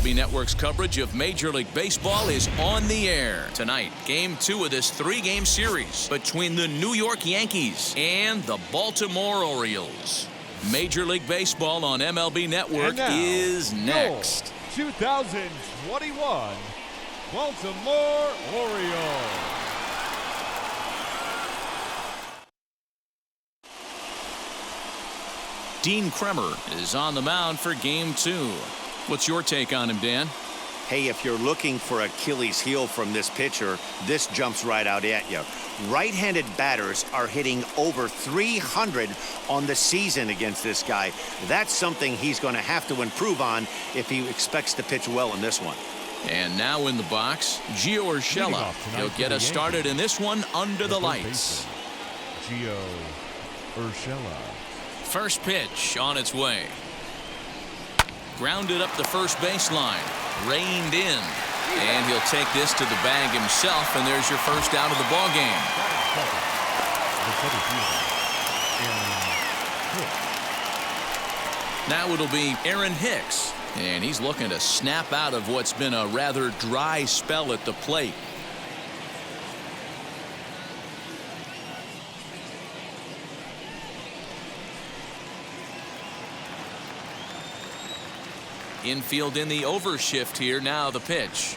MLB Network's coverage of Major League Baseball is on the air. Tonight, Game 2 of this 3-game series between the New York Yankees and the Baltimore Orioles. Major League Baseball on MLB Network is next. 2021 Baltimore Orioles. Dean Kremer is on the mound for Game 2. What's your take on him, Dan? Hey, if you're looking for Achilles heel from this pitcher, this jumps right out at you. Right-handed batters are hitting over 300 on the season against this guy. That's something he's going to have to improve on if he expects to pitch well in this one. And now in the box, Gio Urshela. He'll get us started in this one under the lights. Gio Urshela. First pitch on its way. Grounded up the first baseline. Reined in. And he'll take this to the bag himself, and there's your first out of the ball game. Now it'll be Aaron Hicks, and he's looking to snap out of what's been a rather dry spell at the plate. Infield in the overshift here. Now the pitch.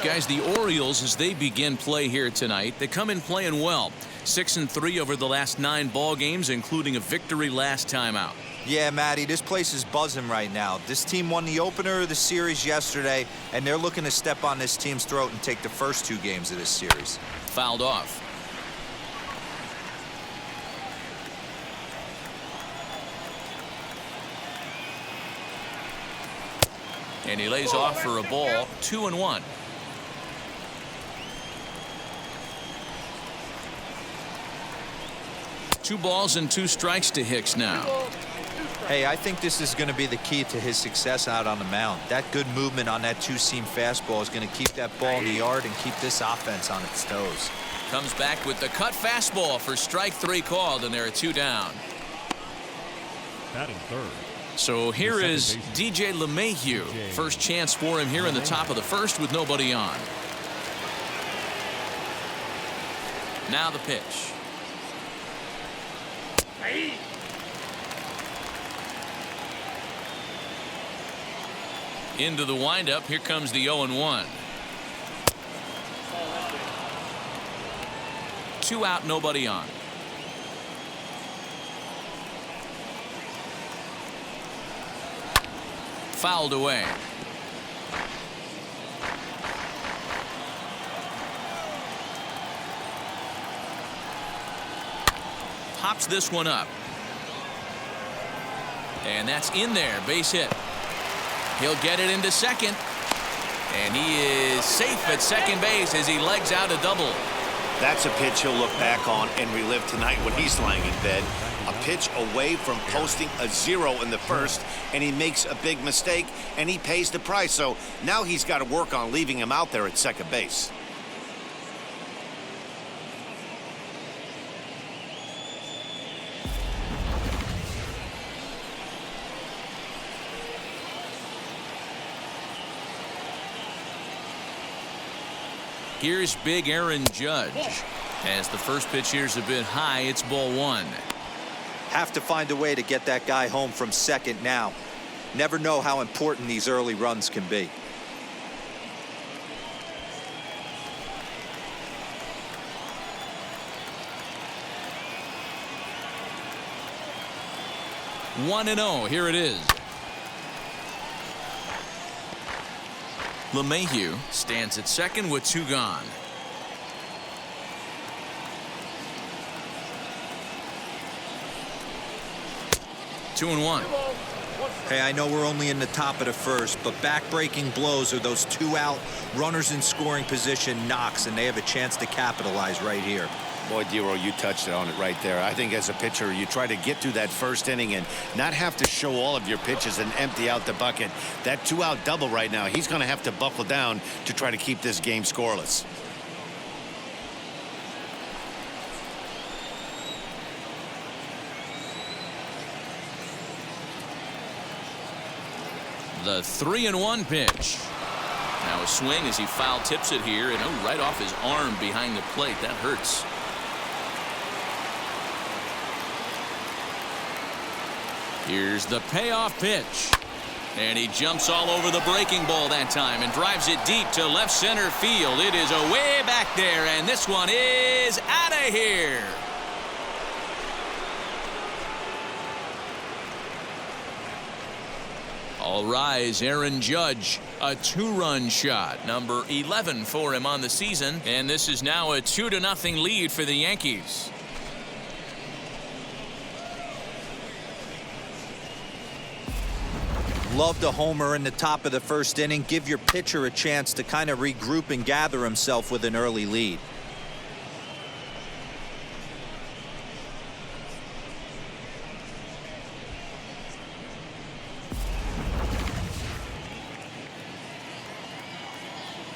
Guys, the Orioles, as they begin play here tonight, they come in playing well. 6-3 over the last 9 ball games, including a victory last time out. Yeah, Matty, this place is buzzing right now. This team won the opener of the series yesterday, and they're looking to step on this team's throat and take the first 2 games of this series. Fouled off. And he lays off for a ball. 2-1. Two balls and 2 strikes to Hicks now. Hey, I think this is going to be the key to his success out on the mound. That good movement on that 2-seam fastball is going to keep that ball in the yard and keep this offense on its toes. Comes back with the cut fastball for strike 3 called, and there are 2 down. Batting third. So here is DJ LeMahieu. First chance for him here in the top of the first with nobody on. Now the pitch. Into the windup. Here comes the 0-1. 2 out, nobody on. Fouled away. Pops this one up. And that's in there. Base hit. He'll get it into second. And he is safe at second base as he legs out a double. That's a pitch he'll look back on and relive tonight when he's lying in bed. A pitch away from posting a 0 in the first, and he makes a big mistake, and he pays the price. So now he's got to work on leaving him out there at second base. Here's big Aaron Judge. As the first pitch here's a bit high, it's ball 1. Have to find a way to get that guy home from second now. Never know how important these early runs can be. One and 0. Here it is. LeMahieu stands at second with 2 gone. Two and 1. Hey, I know we're only in the top of the first, but back-breaking blows are those 2 out runners in scoring position knocks, and they have a chance to capitalize right here. Boy, Dero, you touched on it right there. I think as a pitcher, you try to get through that first inning and not have to show all of your pitches and empty out the bucket. That 2-out double right now, he's going to have to buckle down to try to keep this game scoreless. The 3-1 pitch. Now a swing as he foul tips it here, and right off his arm behind the plate. That hurts. Here's the payoff pitch. And he jumps all over the breaking ball that time and drives it deep to left center field. It is away back there, and this one is out of here. All rise, Aaron Judge, a 2-run shot, number 11 for him on the season, and this is now a 2-0 lead for the Yankees. Love the homer in the top of the first inning. Give your pitcher a chance to kind of regroup and gather himself with an early lead.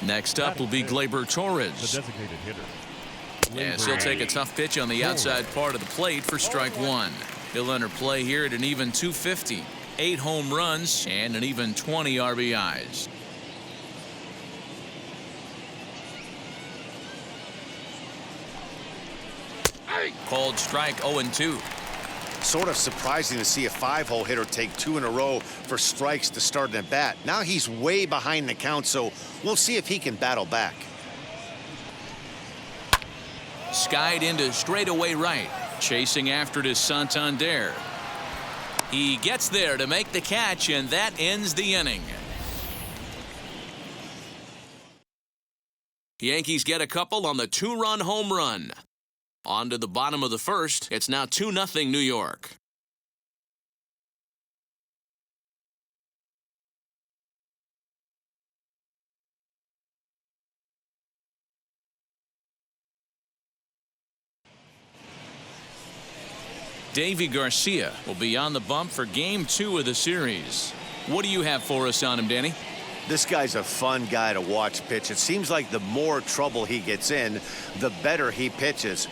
Next up will be Gleyber The Torres. designated hitter. Yes, he'll take a tough pitch on the outside part of the plate for strike one. He'll enter play here at an even 250. 8 home runs and an even 20 RBIs. Called strike 0-2. Sort of surprising to see a 5-hole hitter take 2 in a row for strikes to start an at bat. Now he's way behind the count, so we'll see if he can battle back. Skied into straightaway right. Chasing after it is Santander. He gets there to make the catch, and that ends the inning. Yankees get a couple on the 2-run home run. On to the bottom of the first. It's now 2-0 New York. Davy Garcia will be on the bump for Game 2 of the series. What do you have for us on him, Danny? This guy's a fun guy to watch pitch. It seems like the more trouble he gets in, the better he pitches.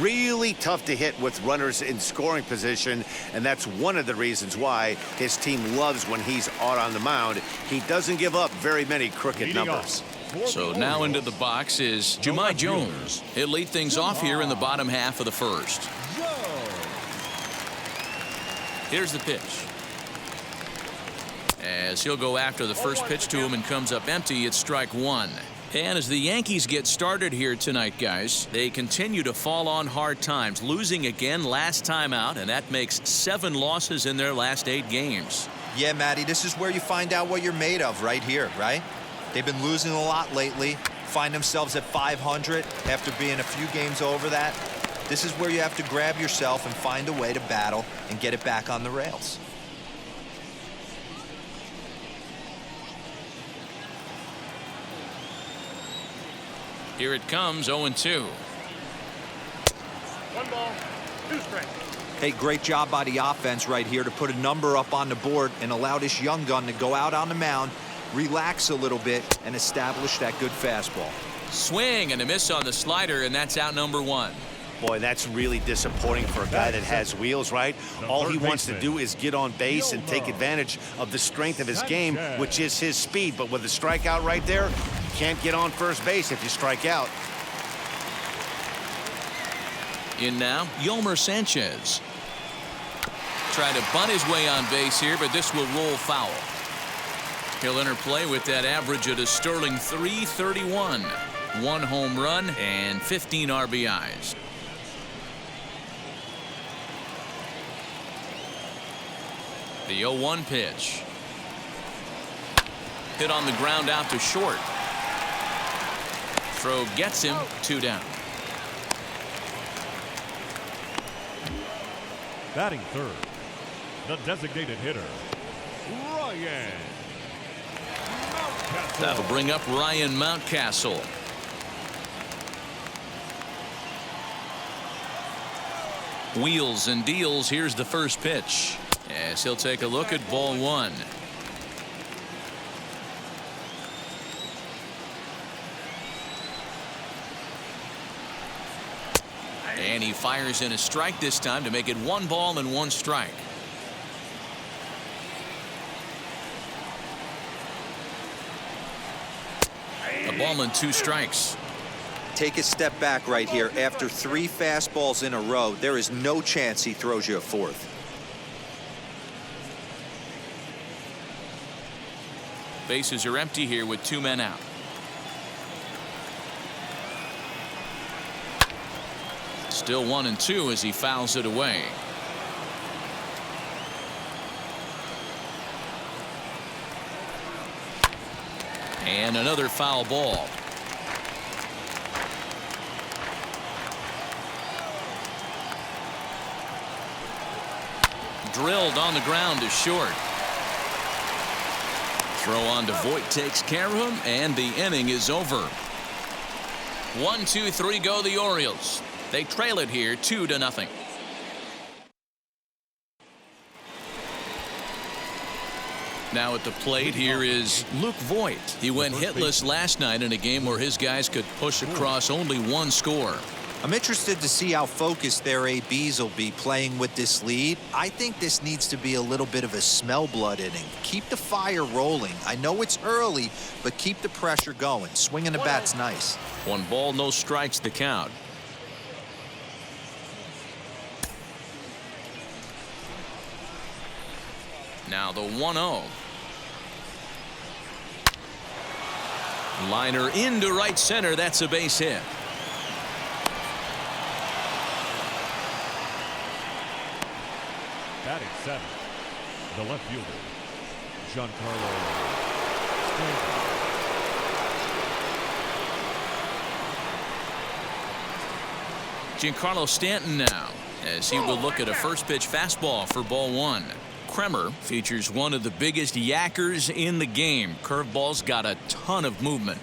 Really tough to hit with runners in scoring position, and that's one of the reasons why his team loves when he's out on the mound. He doesn't give up very many crooked numbers. So now into the box is Jahmai Jones. He'll lead things off here in the bottom half of the first. Here's the pitch. As he'll go after the first pitch to him and comes up empty, it's strike one. And as the Yankees get started here tonight, guys, they continue to fall on hard times, losing again last time out, and that makes 7 losses in their last 8 games. Yeah, Matty, this is where you find out what you're made of right here, right? They've been losing a lot lately, find themselves at 500 after being a few games over that. This is where you have to grab yourself and find a way to battle and get it back on the rails. Here it comes, 0-2. 1 ball, 2 strikes. Hey, great job by the offense right here to put a number up on the board and allow this young gun to go out on the mound, relax a little bit, and establish that good fastball. Swing and a miss on the slider, and that's out number 1. Boy, that's really disappointing for a guy that has wheels, right? All he wants to do is get on base and take advantage of the strength of his game, which is his speed. But with the strikeout right there, you can't get on first base if you strike out. In now, Yolmer Sanchez. Trying to bunt his way on base here, but this will roll foul. He'll enter play with that average at a sterling .331. 1 home run and 15 RBIs. The 0-1 pitch. Hit on the ground out to short. Throw gets him, 2 down. Batting third, the designated hitter, Ryan Mountcastle. That'll bring up Ryan Mountcastle. Wheels and deals. Here's the first pitch. As he'll take a look at ball 1. And he fires in a strike this time to make it 1 ball and 1 strike. ball and 2 strikes. Take a step back right here. After 3 fastballs in a row, there is no chance he throws you a 4th. Bases are empty here with 2 men out. Still 1-2 as he fouls it away. And another foul ball. Drilled on the ground to short. Throw on to Voit takes care of him, and the inning is over. 1-2-3 go the Orioles. They trail it here 2-0. Now at the plate here is Luke Voit. He went hitless last night in a game where his guys could push across only 1 score. I'm interested to see how focused their ABs will be playing with this lead. I think this needs to be a little bit of a smell blood inning. Keep the fire rolling. I know it's early, but keep the pressure going. Swinging the bat's nice. 1 ball, no strikes the count. Now the 1-0. Liner into right center. That's a base hit. Batting 7th, the left fielder, Giancarlo Stanton. Giancarlo Stanton now, as he will look at a first pitch fastball for ball 1. Kremer features one of the biggest yackers in the game. Curveball's got a ton of movement.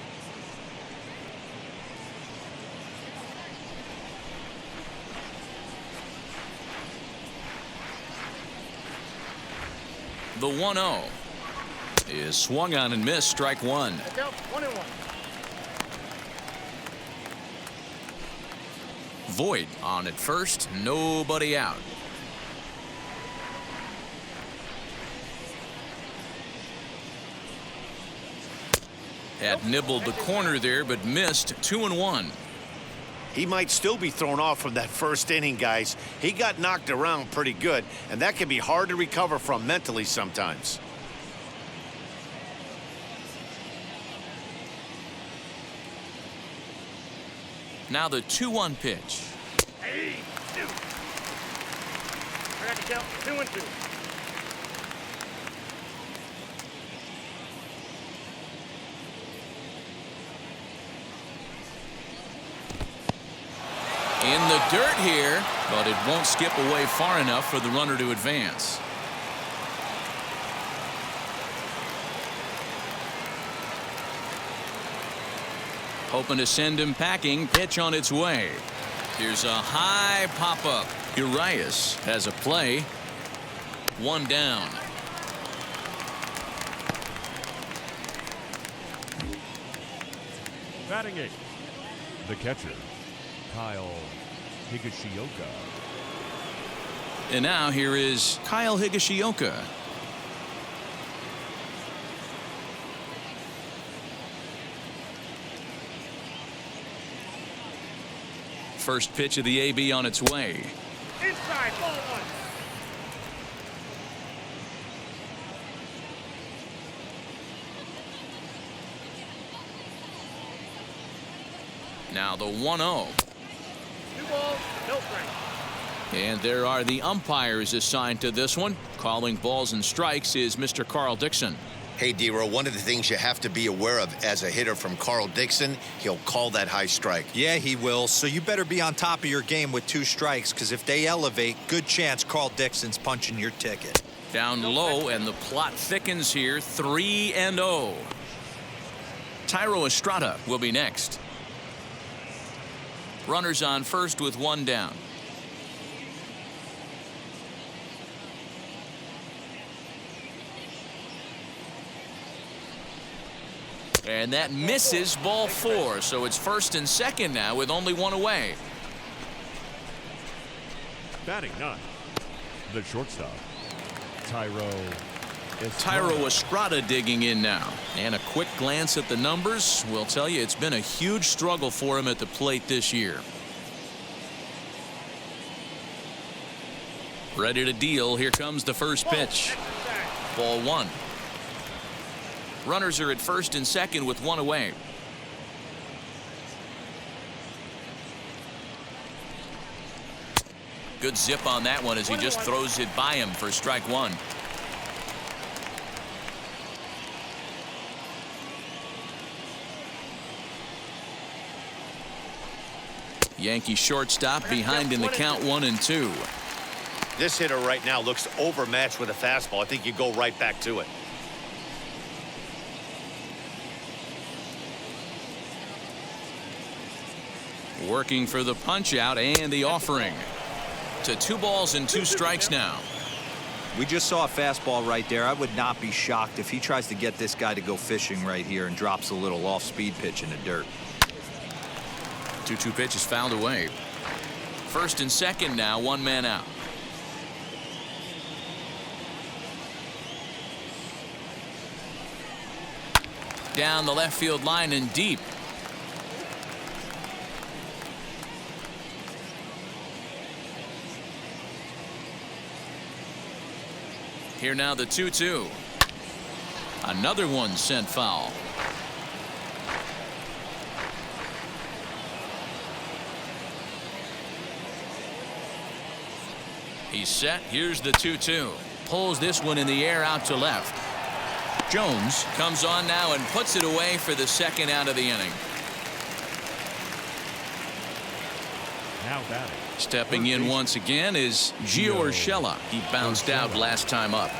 The 1-0 is swung on and missed. Strike 1. 1-1. Voit on at first. Nobody out. Had nibbled the corner there, but missed. 2-1. He might still be thrown off from that first inning, guys. He got knocked around pretty good, and that can be hard to recover from mentally sometimes. Now the 2-1 pitch. Hey, 2. I got to count 2-2. In the dirt here, but it won't skip away far enough for the runner to advance. Hoping to send him packing. Pitch on its way. Here's a high pop-up. Urias has a play. 1 down. Batting 8th, the catcher, Kyle Higashioka. And now here is Kyle Higashioka. First pitch of the AB on its way. Inside, ball 1. Now the 1-0. 2 balls, no strikes. And there are the umpires assigned to this one. Calling balls and strikes is Mr. Carl Dixon. Hey, D-Row, one of the things you have to be aware of as a hitter from Carl Dixon, he'll call that high strike. Yeah, he will. So you better be on top of your game with 2 strikes, because if they elevate, good chance Carl Dixon's punching your ticket. Down low, and the plot thickens here. 3-0. Thairo Estrada will be next. Runners on first with 1 down. And that misses, ball 4. So it's first and second now with only 1 away. Batting 9th, the shortstop, Thairo Estrada digging in now. And a quick glance at the numbers will tell you it's been a huge struggle for him at the plate this year. Ready to deal. Here comes the first pitch. Ball one. Runners are at first and second with one away. Good zip on that one as he just throws it by him for strike one. Yankee shortstop behind in the count 1-2. This hitter right now looks overmatched with a fastball. I think you go right back to it. Working for the punch out and the offering. To 2 balls and 2 strikes now. We just saw a fastball right there. I would not be shocked if he tries to get this guy to go fishing right here and drops a little off-speed pitch in the dirt. 2-2 pitch is fouled away. First and second now, 1 man out. Down the left field line and deep. Here now the 2-2. Another one sent foul. He's set. Here's the 2-2. Pulls this one in the air out to left. Jones comes on now and puts it away for the second out of the inning. Now batting. Stepping in once again is Gio Urshela. He bounced out last time up.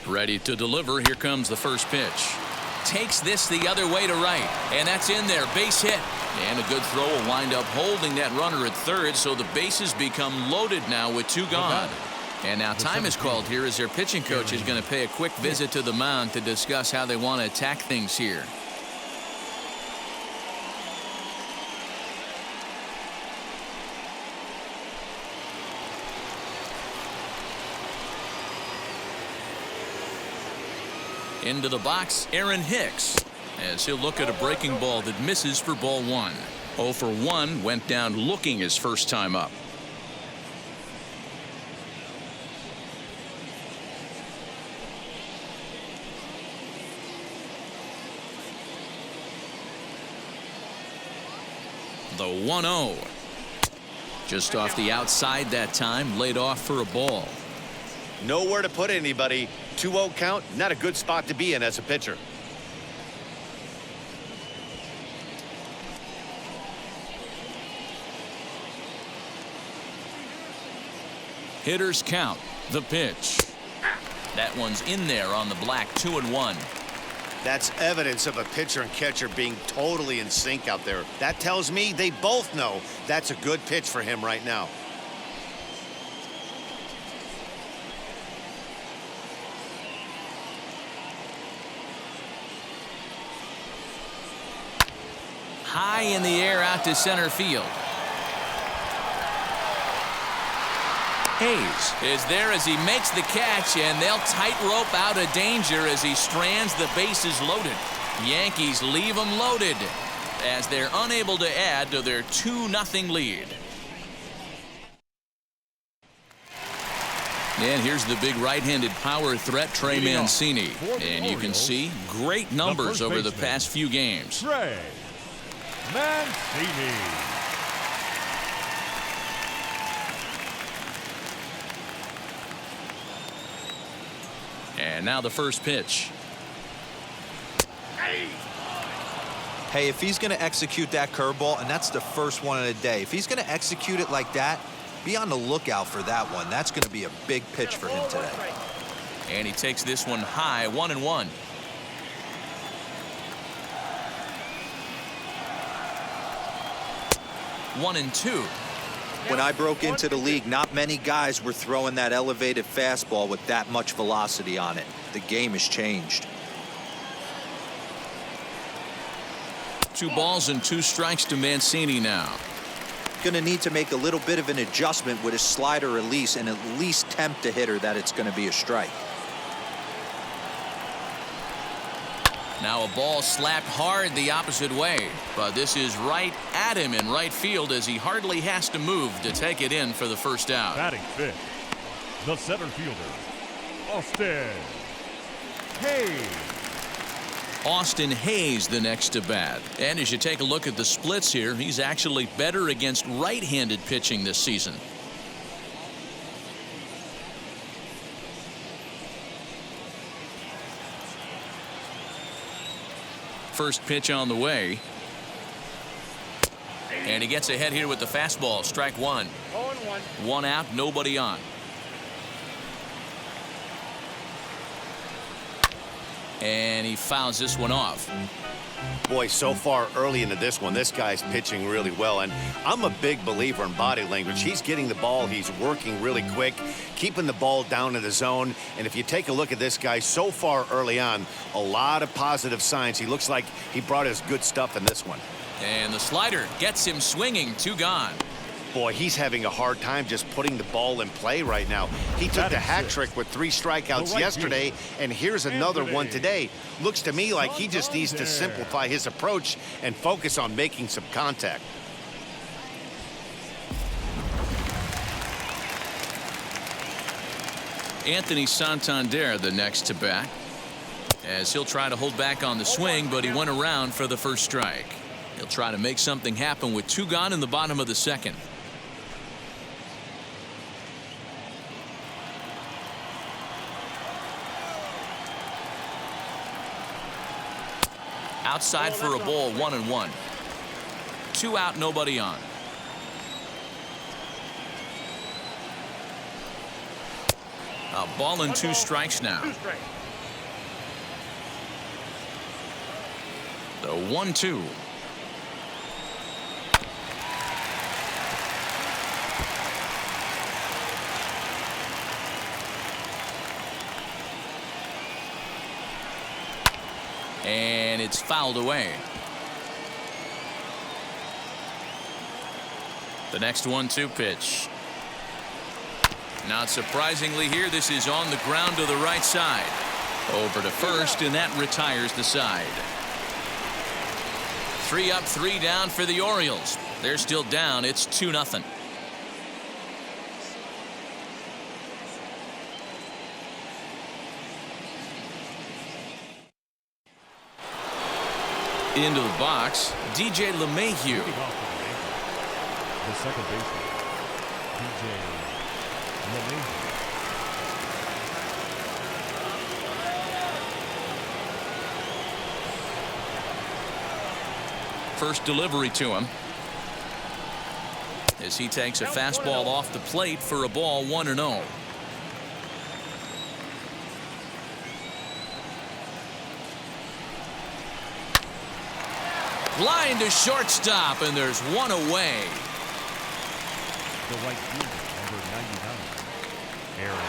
Ready to deliver. Here comes the first pitch. Takes this the other way to right. And that's in there. Base hit. And a good throw will wind up holding that runner at third. So the bases become loaded now with 2 gone. And now time is called here as their pitching coach is going to pay a quick visit to the mound to discuss how they want to attack things here. Into the box, Aaron Hicks, as he'll look at a breaking ball that misses for ball 1. 0 for 1, went down looking his first time up. The 1-0. Just off the outside that time, laid off for a ball. Nowhere to put anybody. 2-0 count, not a good spot to be in as a pitcher. Hitters count. The pitch. That one's in there on the black. 2-1. That's evidence of a pitcher and catcher being totally in sync out there. That tells me they both know that's a good pitch for him right now. High in the air out to center field. Hayes is there as he makes the catch, and they'll tightrope out of danger as he strands the bases loaded. Yankees leave them loaded as they're unable to add to their 2-0 lead. And here's the big right-handed power threat, Trey Mancini. And you can see great numbers over the past few games. Trey Mancini. And now the first pitch. Hey, if he's going to execute that curveball, and that's the first one of the day, if he's going to execute it like that, be on the lookout for that one. That's going to be a big pitch for him today. And he takes this one high, 1-1. One and two. When I broke into the league, not many guys were throwing that elevated fastball with that much velocity on it. The game has changed. 2 balls and 2 strikes to Mancini now. going to need to make a little bit of an adjustment with his slider release and at least tempt the hitter that it's going to be a strike. Now a ball slapped hard the opposite way, but this is right at him in right field as he hardly has to move to take it in for the first out. Batting fifth, the center fielder, Austin Hayes. Austin Hayes the next to bat. And as you take a look at the splits here, he's actually better against right-handed pitching this season. First pitch on the way. And he gets ahead here with the fastball. Strike one. 0-1. One out, nobody on. And he fouls this one off. Boy, so far early into this one, this guy's pitching really well. And I'm a big believer in body language. He's getting the ball. He's working really quick, keeping the ball down in the zone. And if you take a look at this guy so far early on, a lot of positive signs. He looks like he brought his good stuff in this one. And the slider gets him swinging. Two gone. Boy, he's having a hard time just putting the ball in play right now. He took the hat trick with 3 strikeouts yesterday, and here's another one today. Looks to me like he just needs to simplify his approach and focus on making some contact. Anthony Santander the next to bat, as he'll try to hold back on the swing, but he went around for the first strike. He'll try to make something happen with 2 gone in the bottom of the second. Outside for a ball, 1-1. 2 out, nobody on. A ball and 2 strikes now. 2 strikes. The 1-2. And it's fouled away. The next 1-2 pitch. Not surprisingly here, this is on the ground to the right side. Over to first, and that retires the side. 3 up, 3 down for the Orioles. They're still down. It's 2-0. Into the box, DJ LeMahieu. The second baseman, DJ LeMahieu. First delivery to him, as he takes a fastball off the plate for a ball, 1-0. Line to shortstop, and there's one away. The right fielder, number 99, Aaron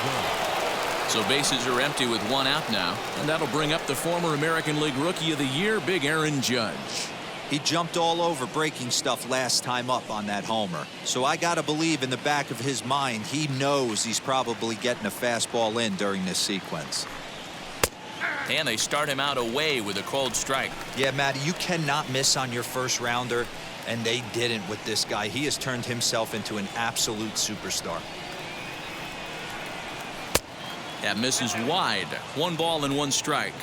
Judge. So bases are empty with 1 out now, and that'll bring up the former American League Rookie of the Year, Big Aaron Judge. He jumped all over breaking stuff last time up on that homer. So I got to believe in the back of his mind, he knows he's probably getting a fastball in during this sequence. And they start him out away with a cold strike. Yeah, Matty, you cannot miss on your first rounder, and they didn't with this guy. He has turned himself into an absolute superstar. That misses wide. 1 ball and 1 strike.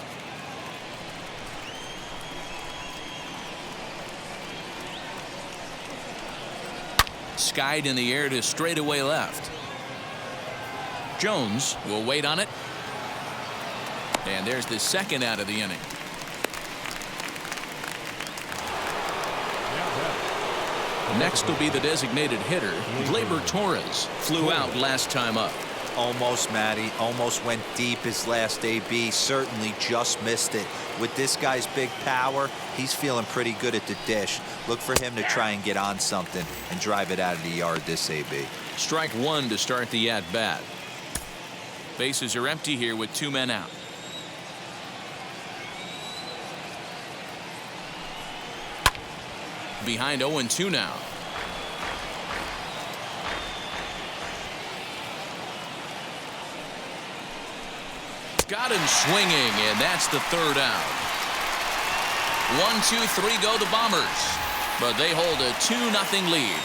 Skied in the air to straightaway left. Jones will wait on it. And there's the second out of the inning. Next will be the designated hitter, Gleyber Torres. Flew out last time up. Almost, Matty. Almost went deep his last AB. Certainly just missed it. With this guy's big power, he's feeling pretty good at the dish. Look for him to try and get on something and drive it out of the yard this AB. Strike 1 to start the at-bat. Bases are empty here with 2 men out. behind 0-2 now. Got him swinging, and that's the third out. 1-2-3 go the Bombers, but they hold a 2-0 lead.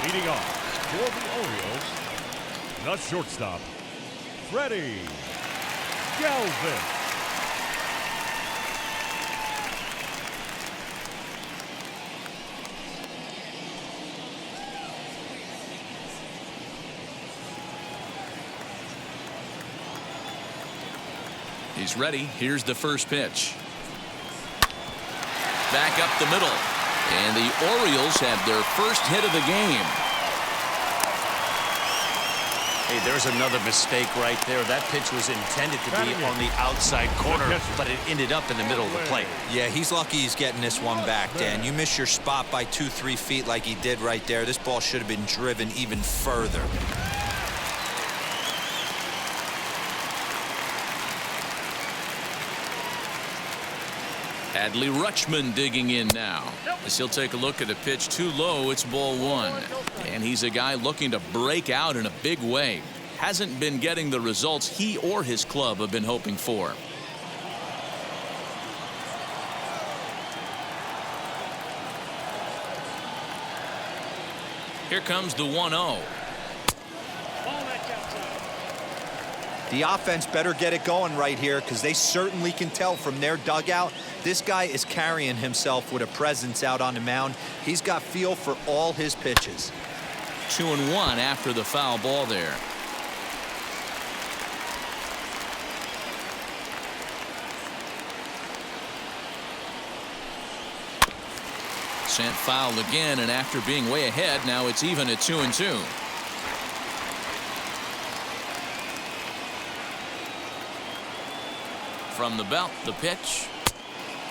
Leading off for the Orioles, the shortstop, Freddie Galvis. He's ready. Here's the first pitch. Back up the middle. And the Orioles have their first hit of the game. Hey, there's another mistake right there. That pitch was intended to be on the outside corner, but it ended up in the middle of the plate. Yeah, he's lucky he's getting this one back, Dan. You miss your spot by 2-3 feet like he did right there. This ball should have been driven even further. Adley Rutschman digging in now. As he'll take a look at a pitch too low, it's ball one. And he's a guy looking to break out in a big way. Hasn't been getting the results he or his club have been hoping for. Here comes the 1-0. The offense better get it going right here because they certainly can tell from their dugout this guy is carrying himself with a presence out on the mound. He's got feel for all his pitches. 2-1 after the foul ball there. Sent foul again, and after being way ahead, now it's even at 2-2. From the belt, the pitch.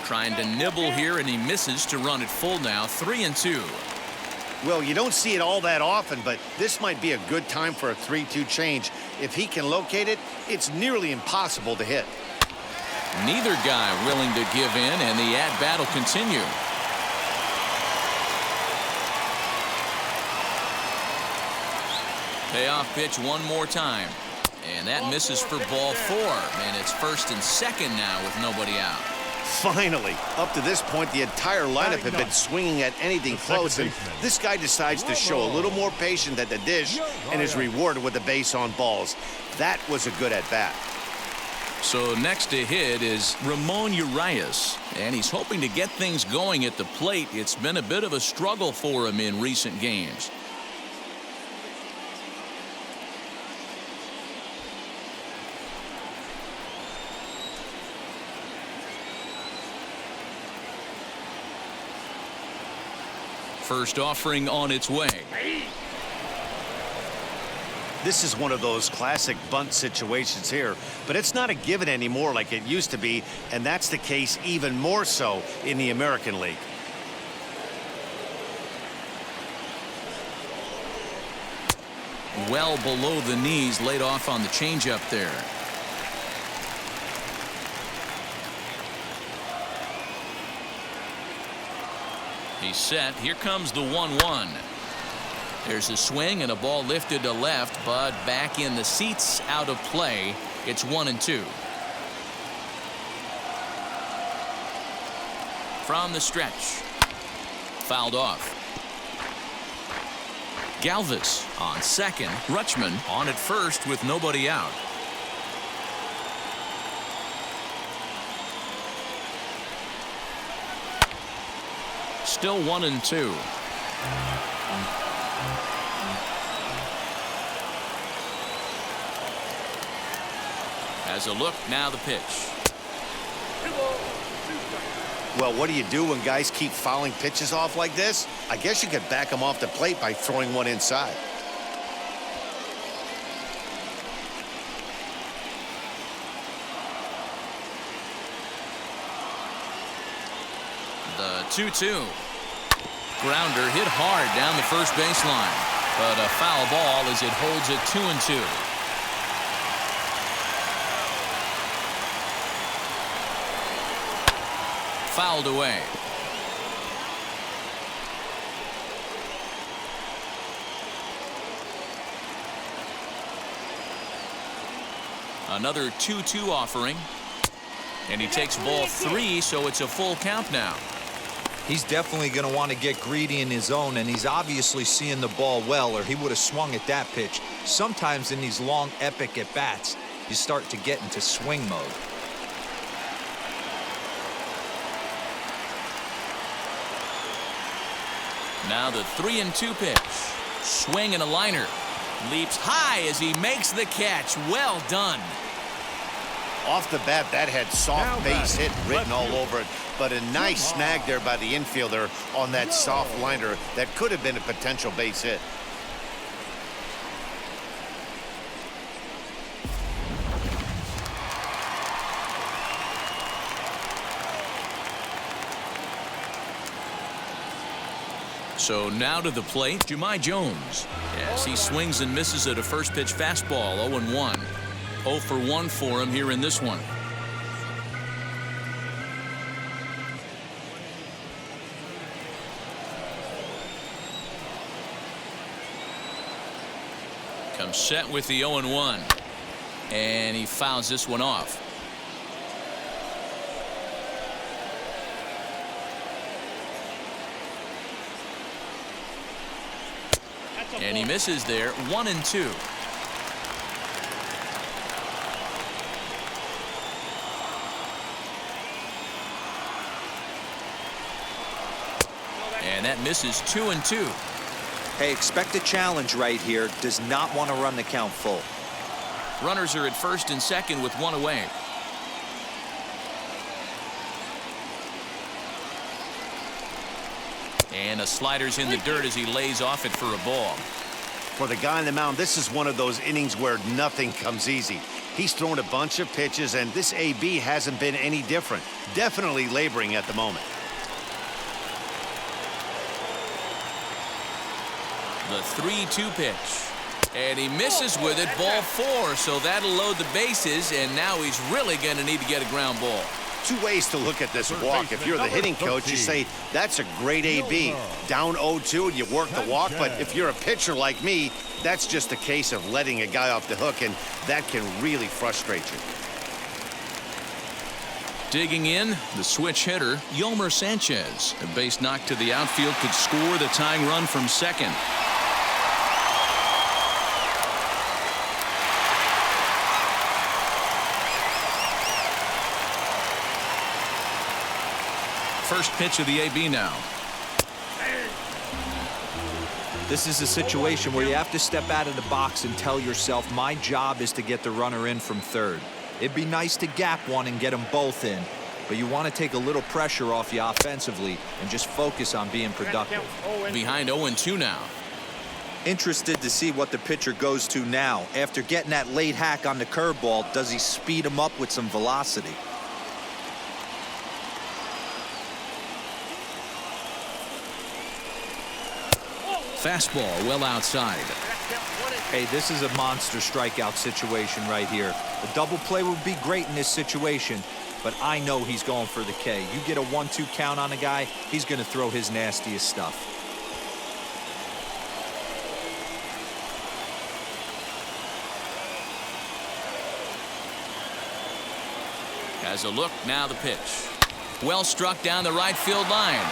Trying to nibble here, and he misses to run it full now. 3-2. Well, you don't see it all that often, but this might be a good time for a 3-2 change. If he can locate it, it's nearly impossible to hit. Neither guy willing to give in, and the at-bat will continue. Payoff pitch one more time. And that misses for ball four. And it's first and second now with nobody out. Finally, up to this point, the entire lineup had been swinging at anything close, and this guy decides to show a little more patience at the dish and is rewarded with a base on balls. That was a good at-bat. So next to hit is Ramon Urias, and he's hoping to get things going at the plate. It's been a bit of a struggle for him in recent games. First offering on its way. This is one of those classic bunt situations here, but it's not a given anymore like it used to be, and that's the case even more so in the American League. Well below the knees, laid off on the changeup there. He's set. Here comes the 1-1. There's a swing and a ball lifted to left, but back in the seats, out of play. It's 1-2. From the stretch. Fouled off. Galvis on second. Rutschman on at first with nobody out. Still 1-2. As a look, now the pitch. Well, what do you do when guys keep fouling pitches off like this? I guess you could back them off the plate by throwing one inside. 2-2. Grounder hit hard down the first baseline, but a foul ball as it holds it 2-2. Fouled away. Another 2-2 offering, and he takes ball 3, so it's a full count now. He's definitely going to want to get greedy in his zone, and he's obviously seeing the ball well, or he would have swung at that pitch. Sometimes in these long, epic at-bats, you start to get into swing mode. Now the 3-2 pitch. Swing and a liner. Leaps high as he makes the catch. Well done. Off the bat, that had soft base hit written all over it, but a nice snag there by the infielder on that soft liner that could have been a potential base hit. So now to the plate, Jahmai Jones. Yes, he swings and misses at a first pitch fastball, 0-1. 0 for 1 for him here in this one. Comes set with the 0-1. And he fouls this one off. And he misses there, 1-2. And that misses 2-2. Hey, expect a challenge right here. Does not want to run the count full. Runners are at first and second with 1 away. And a slider's in the dirt as he lays off it for a ball. For the guy on the mound, this is one of those innings where nothing comes easy. He's thrown a bunch of pitches, and this AB hasn't been any different. Definitely laboring at the moment. The 3-2 pitch. And he misses with it, ball 4, so that'll load the bases, and now he's really going to need to get a ground ball. Two ways to look at this walk. If you're the hitting coach, you say, that's a great AB. Down 0-2, and you work the walk, but if you're a pitcher like me, that's just a case of letting a guy off the hook, and that can really frustrate you. Digging in, the switch hitter, Yolmer Sanchez. A base knock to the outfield could score the tying run from second. First pitch of the AB now. This is a situation where you have to step out of the box and tell yourself, my job is to get the runner in from third. It'd be nice to gap one and get them both in, but you want to take a little pressure off you offensively and just focus on being productive. Behind 0-2 now. Interested to see what the pitcher goes to now. After getting that late hack on the curveball, does he speed him up with some velocity? Fastball well outside. Hey, this is a monster strikeout situation right here. A double play would be great in this situation, but I know he's going for the K. You get a 1-2 count on a guy, he's going to throw his nastiest stuff. Has a look, now the pitch. Well struck down the right field line.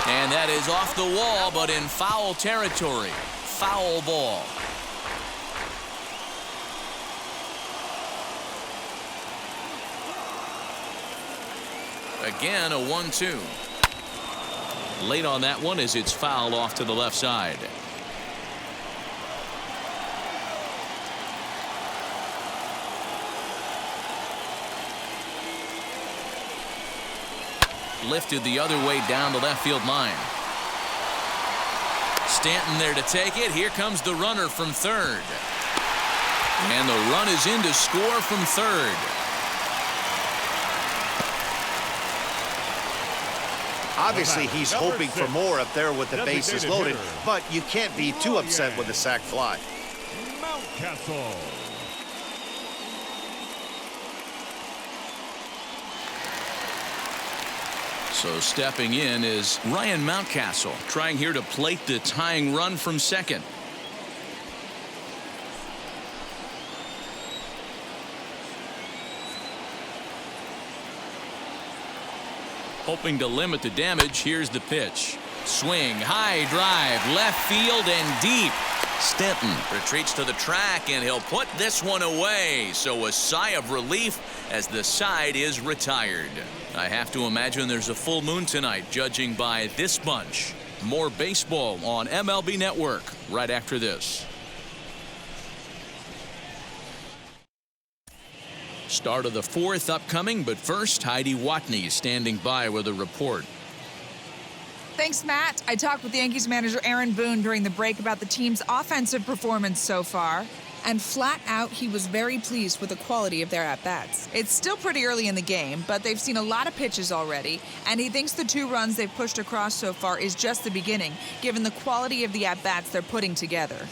And that is off the wall, but in foul territory. Foul ball. Again, a 1-2. Late on that one as it's fouled off to the left side. Lifted the other way down the left field line. Stanton there to take it. Here comes the runner from third. And the run is in to score from third. Obviously, he's hoping for more up there with the bases loaded, hitter. but you can't be too upset with a sac fly. Mountcastle. So stepping in is Ryan Mountcastle, trying here to plate the tying run from second. Hoping to limit the damage, here's the pitch. Swing, high drive, left field and deep. Stanton retreats to the track and he'll put this one away. So a sigh of relief as the side is retired. I have to imagine there's a full moon tonight, judging by this bunch. More baseball on MLB Network right after this. Start of the fourth upcoming, but first, Heidi Watney standing by with a report. Thanks, Matt. I talked with Yankees manager Aaron Boone during the break about the team's offensive performance so far. And flat out, he was very pleased with the quality of their at-bats. It's still pretty early in the game, but they've seen a lot of pitches already, and he thinks the 2 runs they've pushed across so far is just the beginning, given the quality of the at-bats they're putting together.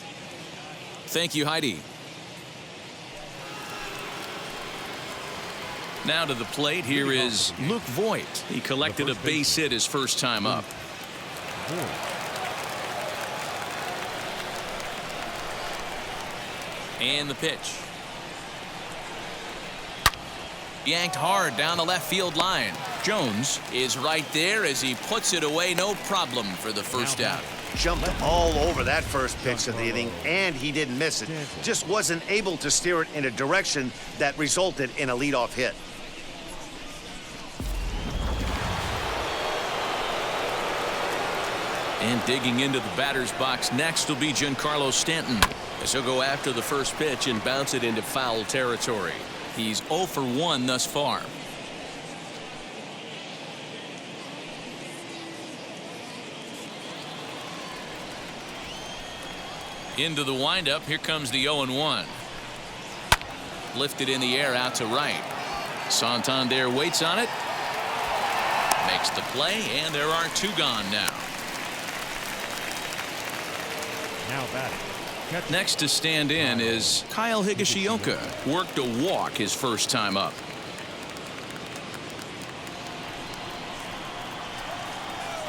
Thank you, Heidi. Now to the plate, here is Luke Voigt. He collected a base hit his first time up. And the pitch. Yanked hard down the left field line. Jones is right there as he puts it away, no problem for the first out. Jumped all over that first pitch of the inning, and he didn't miss it. Just wasn't able to steer it in a direction that resulted in a leadoff hit. And digging into the batter's box next will be Giancarlo Stanton, as he'll go after the first pitch and bounce it into foul territory. He's 0 for 1 thus far. Into the windup. Here comes the 0-1. Lifted in the air out to right. Santander waits on it. Makes the play, and there are 2 gone now. Now batting. Next to stand in is Kyle Higashioka. Worked a walk his first time up.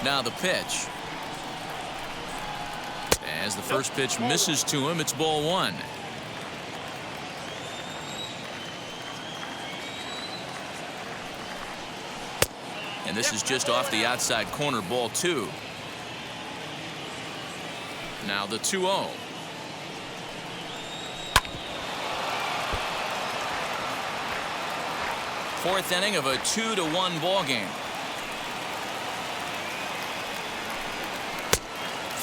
Now the pitch. As the first pitch misses to him, it's ball 1. And this is just off the outside corner, ball 2. Now the 2-0. Fourth inning of a 2-1 ball game.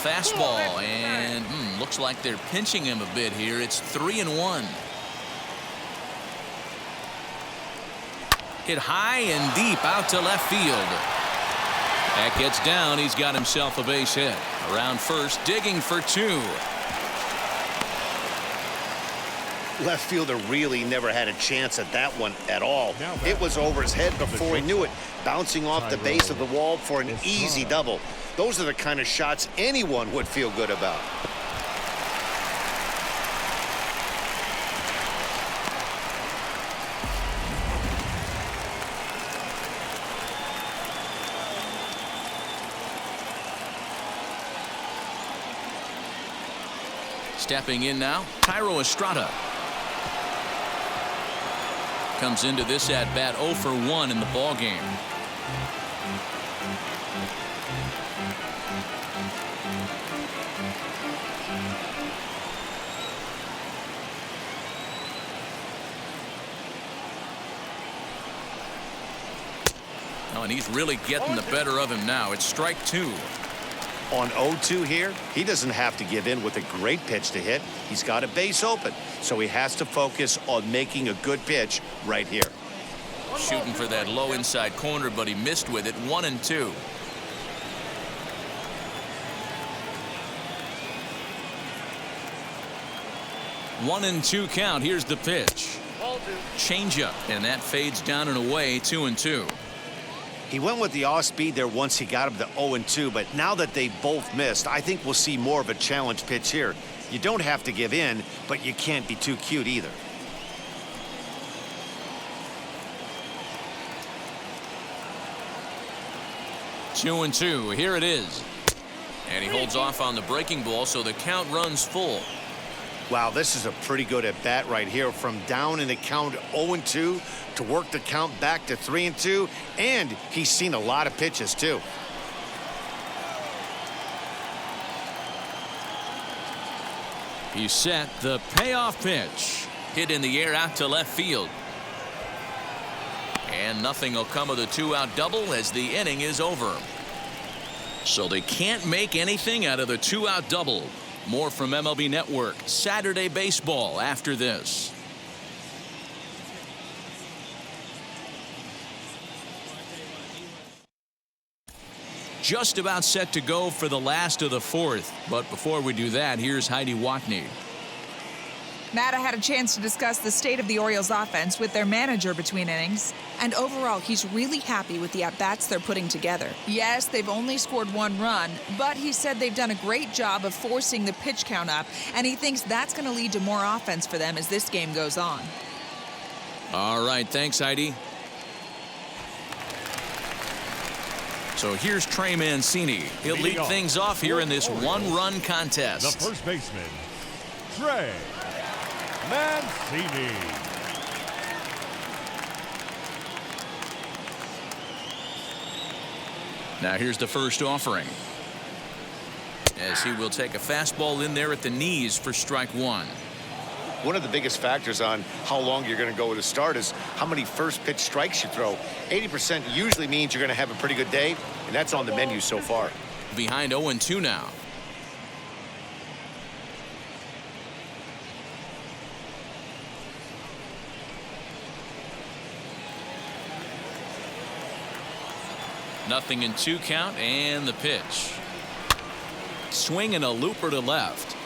Fastball, and looks like they're pinching him a bit here. It's 3-1. Hit high and deep out to left field. That gets down. He's got himself a base hit. Around first, digging for 2. Left fielder really never had a chance at that one at all. It was over his head before he knew it, bouncing off the base of the wall for an easy double. Those are the kind of shots anyone would feel good about. Stepping in now, Tyro Estrada. Comes into this at bat 0 for 1 in the ball game. Oh, and he's really getting the better of him now. It's strike 2. On 0-2 here, he doesn't have to give in with a great pitch to hit. He's got a base open, so he has to focus on making a good pitch right here. Shooting for that low inside corner, but he missed with it. 1-2. One and 2 count. Here's the pitch. Changeup, and that fades down and away. 2-2. He went with the off speed there once he got him to 0-2, but now that they both missed, I think we'll see more of a challenge pitch here. You don't have to give in, but you can't be too cute either. Two and two. Here it is. And he holds off on the breaking ball, so the count runs full. Wow, this is a pretty good at bat right here. From down in the count 0-2 to work the count back to 3-2, and he's seen a lot of pitches too. He's set. The payoff pitch. Hit in the air out to left field. And nothing will come of the two-out double as the inning is over. So they can't make anything out of the two-out double. More from MLB Network Saturday Baseball after this. Just about set to go for the last of the fourth. But before we do that, here's Heidi Watney. Matt, I had a chance to discuss the state of the Orioles offense with their manager between innings. And overall, he's really happy with the at-bats they're putting together. Yes, they've only scored one run, but he said they've done a great job of forcing the pitch count up, and he thinks that's going to lead to more offense for them as this game goes on. All right, thanks, Heidi. So here's Trey Mancini. He'll lead things off here in this one-run contest. The first baseman, Trey Mancini. Now here's the first offering. As he will take a fastball in there at the knees for strike one. One of the biggest factors on how long you're going to go with a start is how many first pitch strikes you throw. 80% usually means you're going to have a pretty good day, and that's on the menu so far. Behind 0-2 now. Nothing in 2 count, and the pitch. Swing and a looper to left.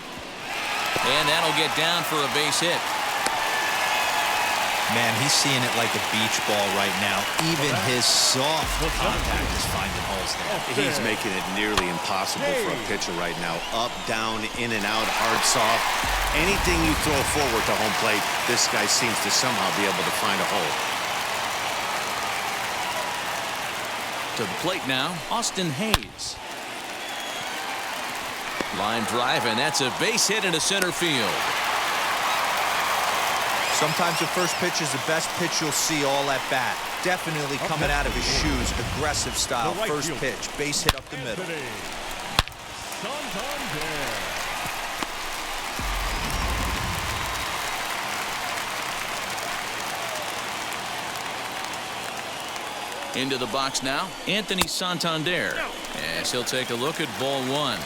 And that'll get down for a base hit. Man, he's seeing it like a beach ball right now. Even his soft contact is finding holes there. He's making it nearly impossible for a pitcher right now. Up, down, in and out, hard, soft. Anything you throw forward to home plate, this guy seems to somehow be able to find a hole. To the plate now, Austin Hayes. Line drive, and that's a base hit into center field. Sometimes the first pitch is the best pitch you'll see all at bat. Definitely coming out of his shoes, aggressive style. First pitch, base hit up the middle. Santander. Into the box now, Anthony Santander. As he'll take a look at ball one.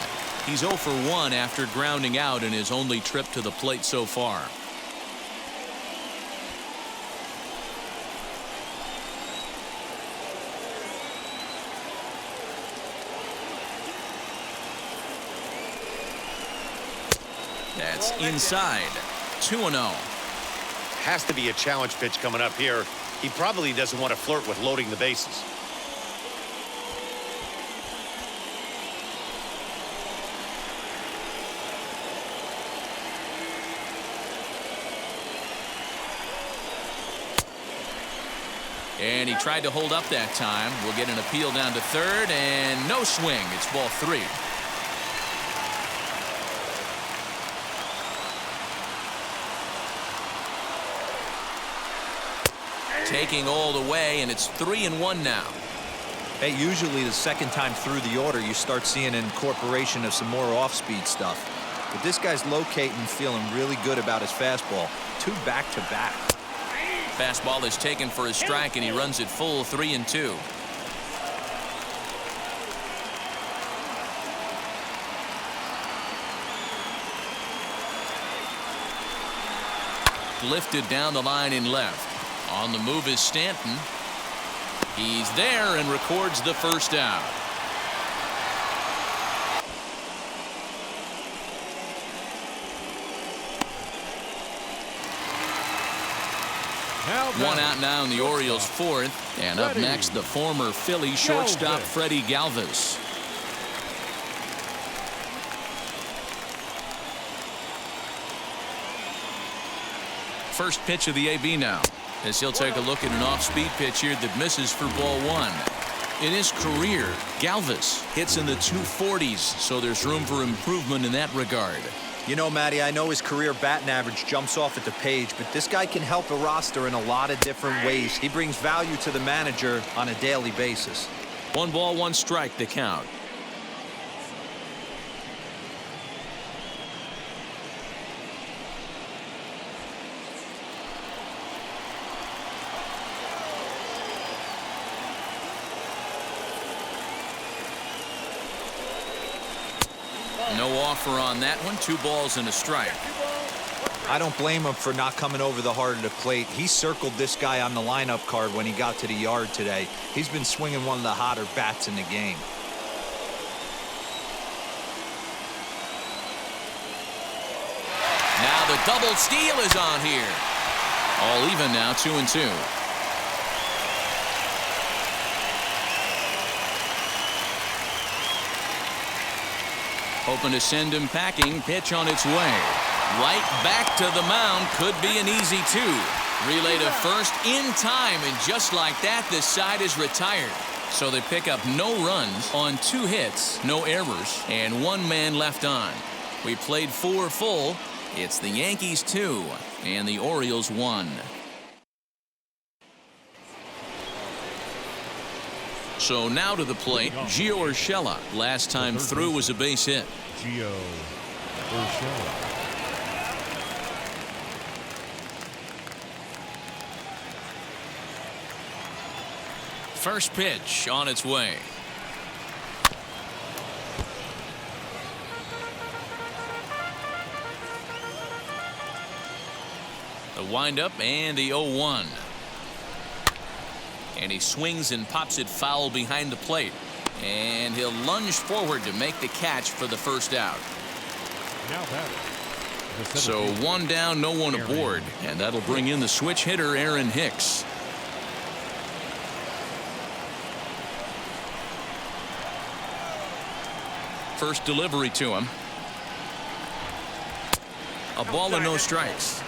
He's 0 for 1 after grounding out in his only trip to the plate so far. That's inside. 2-0. Has to be a challenge pitch coming up here. He probably doesn't want to flirt with loading the bases. And he tried to hold up that time. We'll get an appeal down to third, and no swing. It's ball 3. Taking all the way, and it's 3-1 now. Hey, usually the second time through the order, you start seeing an incorporation of some more off-speed stuff. But this guy's locating, feeling really good about his fastball. 2 back-to-back. Fastball is taken for a strike, and he runs it full 3-2. Lifted down the line in left. On the move is Stanton. He's there and records the first out. One out now in the Orioles' fourth. And up next, the former Philly shortstop Freddie Galvis. First pitch of the AB now, as he'll take a look at an off-speed pitch here that misses for ball one. In his career, Galvis hits in the 240s, so there's room for improvement in that regard. You know, Matty, I know his career batting average jumps off at the page, but this guy can help a roster in a lot of different ways. He brings value to the manager on a daily basis. 1 ball, 1 strike, the count. No offer on that one. 2 balls and a strike. I don't blame him for not coming over the heart of the plate. He circled this guy on the lineup card when he got to the yard today. He's been swinging one of the hotter bats in the game. Now the double steal is on here. All even now, 2-2. Hoping to send him packing. Pitch on its way. Right back to the mound. Could be an easy 2. Relay to first in time, and just like that, this side is retired. So they pick up no runs on 2 hits, no errors, and 1 man left on. We played 4 full. It's the Yankees 2 and the Orioles 1. So now to the plate, Gio Urshela. Last time through was a base hit. Gio Urshela. First pitch on its way. The windup and the 0-1. And he swings and pops it foul behind the plate. And he'll lunge forward to make the catch for the first out. Now batting. So 1 down, no one aboard. And that'll bring in the switch hitter, Aaron Hicks. First delivery to him. A ball and no strikes.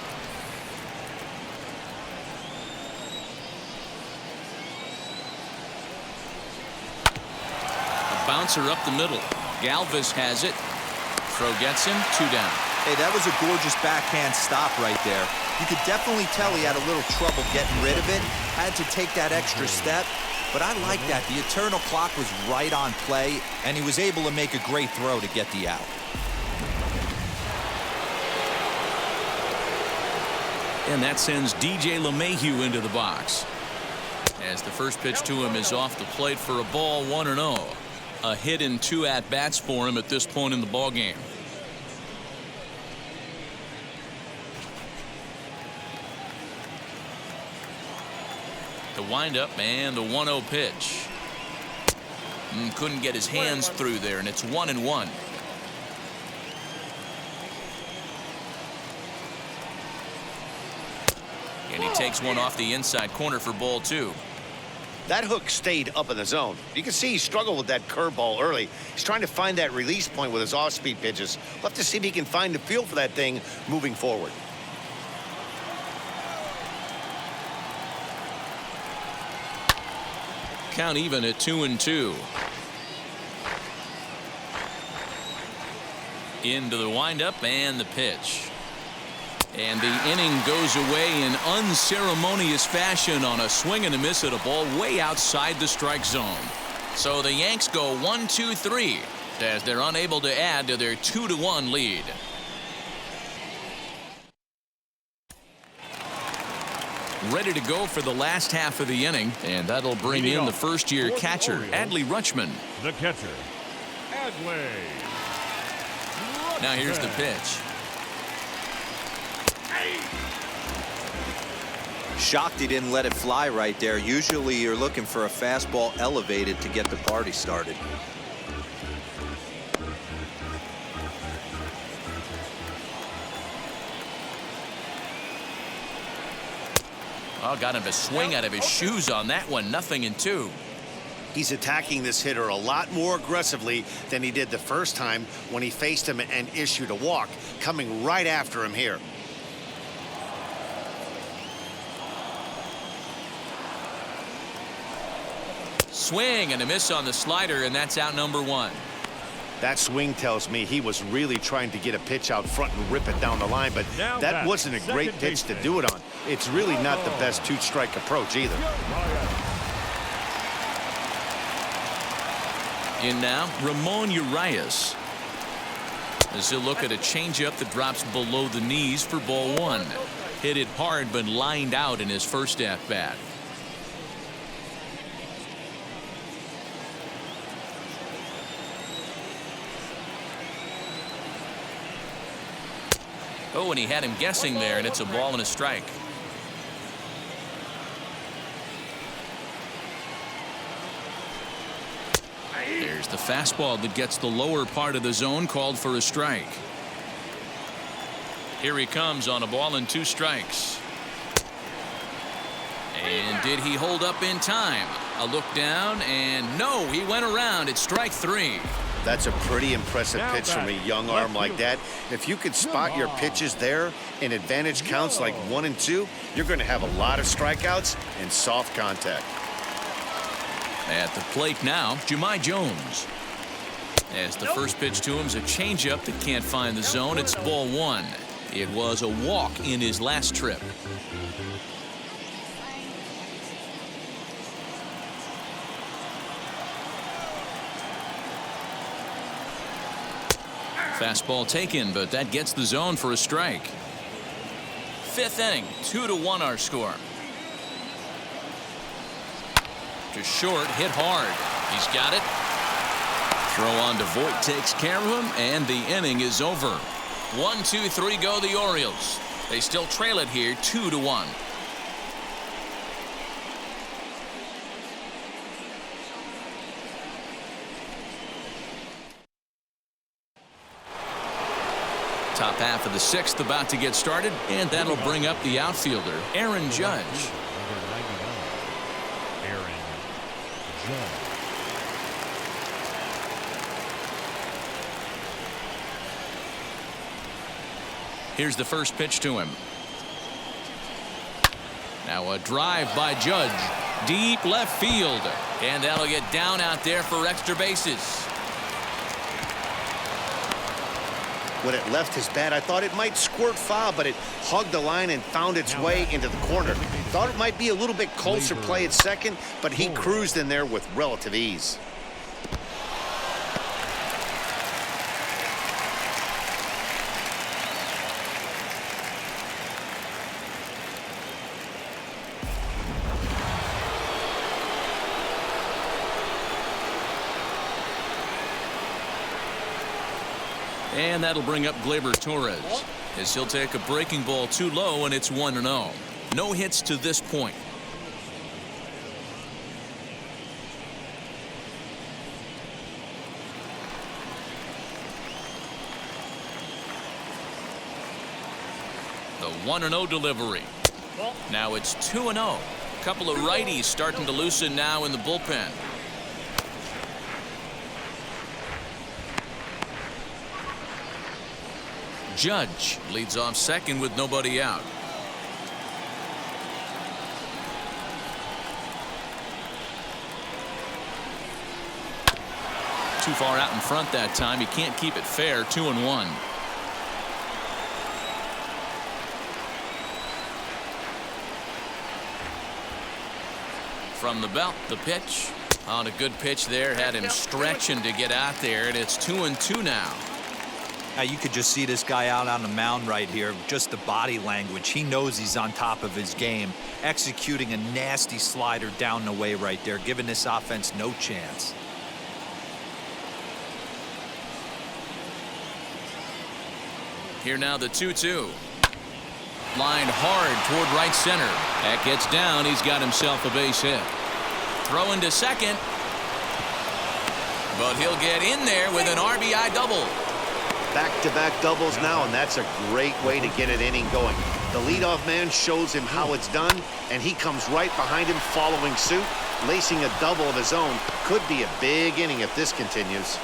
Bouncer up the middle. Galvis has it. Throw gets him. 2 down. Hey, that was a gorgeous backhand stop right there. You could definitely tell he had a little trouble getting rid of it. Had to take that extra step. But I like that. The eternal clock was right on play, and he was able to make a great throw to get the out. And that sends DJ LeMahieu into the box. As the first pitch to him is off the plate for a ball, 1-0. A hit in 2 at-bats for him at this point in the ballgame. The windup and the 1-0 pitch. Couldn't get his hands through there, and it's 1-1. And he takes one off the inside corner for ball 2. That hook stayed up in the zone. You can see he struggled with that curveball early. He's trying to find that release point with his off-speed pitches. We'll have to see if he can find the feel for that thing moving forward. Count even at 2-2. Into the windup and the pitch. And the inning goes away in unceremonious fashion on a swing and a miss at a ball way outside the strike zone. So the Yanks go 1-2-3 as they're unable to add to their 2-1 lead. Ready to go for the last half of the inning, and that'll bring in the first-year catcher, Adley Rutschman. The catcher, Adley. Now here's the pitch. Shocked he didn't let it fly right there. Usually you're looking for a fastball elevated to get the party started. Oh, got him to swing out of his shoes on that one. 0-2. He's attacking this hitter a lot more aggressively than he did the first time when he faced him and issued a walk, coming right after him here. Swing and a miss on the slider, and that's out number 1. That swing tells me he was really trying to get a pitch out front and rip it down the line, but that wasn't a great pitch to do it on. It's really not the best two-strike approach either. In now, Ramon Urias. As he'll look at a changeup that drops below the knees for ball 1. Hit it hard, but lined out in his first at-bat. Oh, and he had him guessing there, and it's a ball and a strike. There's the fastball that gets the lower part of the zone, called for a strike. Here he comes on a ball and 2 strikes. And did he hold up in time? A look down, and no, he went around. It's strike 3. That's a pretty impressive pitch from a young arm like that. If you could spot your pitches there in advantage counts like 1 and 2, you're going to have a lot of strikeouts and soft contact. At the plate now, Jahmai Jones. As the first pitch to him is a changeup that can't find the zone. It's ball 1. It was a walk in his last trip. Fastball taken, but that gets the zone for a strike. 5th inning, 2-1 our score. To short, hit hard. He's got it. Throw on to Voit takes care of him, and the inning is over. 1-2-3 go the Orioles. They still trail it here, 2-1. Top half of the 6th about to get started, and that'll bring up the outfielder, Aaron Judge. Number 99, Aaron Judge. Here's the first pitch to him. Now a drive by Judge. Deep left field. And that'll get down out there for extra bases. When it left his bat, I thought it might squirt foul, but it hugged the line and found its way into the corner. Thought it might be a little bit closer play at second, but he cruised in there with relative ease. And that'll bring up Gleyber Torres, as he'll take a breaking ball too low, and it's 1-0. No hits to this point. The 1-0 delivery. Now it's 2-0. A couple of righties starting to loosen now in the bullpen. Judge leads off second with nobody out. Too far out in front that time. He can't keep it fair. 2-1. From the belt, the pitch. On a good pitch there. Had him stretching to get out there, and it's 2-2 now. You could just see this guy out on the mound right here. Just the body language. He knows he's on top of his game. Executing a nasty slider down the way right there, giving this offense no chance. Here now the 2-2. Lined hard toward right center. That gets down. He's got himself a base hit. Throwing to second. But he'll get in there with an RBI double. Back-to-back doubles now, and that's a great way to get an inning going. The leadoff man shows him how it's done, and he comes right behind him following suit, lacing a double of his own. Could be a big inning if this continues.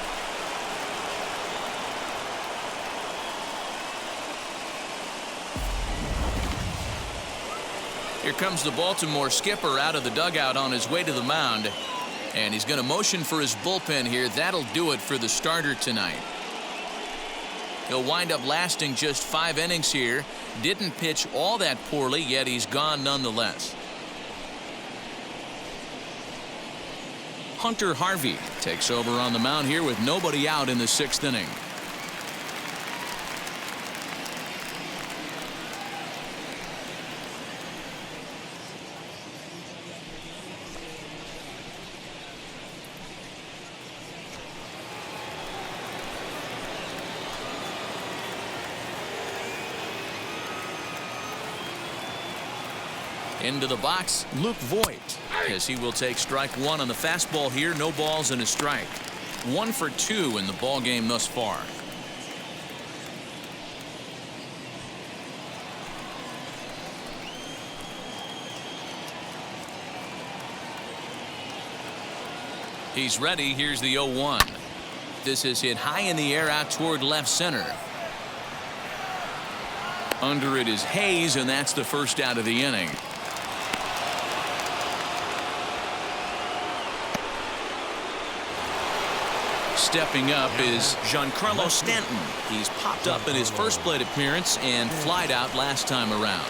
Here comes the Baltimore skipper out of the dugout on his way to the mound. And he's going to motion for his bullpen here. That'll do it for the starter tonight. He'll wind up lasting just 5 innings here. Didn't pitch all that poorly, yet he's gone nonetheless. Hunter Harvey takes over on the mound here with nobody out in the 6th inning. Into the box, Luke Voigt, as he will take strike 1 on the fastball here. No balls and a strike. 1 for 2 in the ball game thus far. He's ready. Here's the 0-1. This is hit high in the air out toward left center. Under it is Hayes, and that's the first out of the inning. Stepping up is Giancarlo Stanton. He's popped up in his first plate appearance and flied out last time around.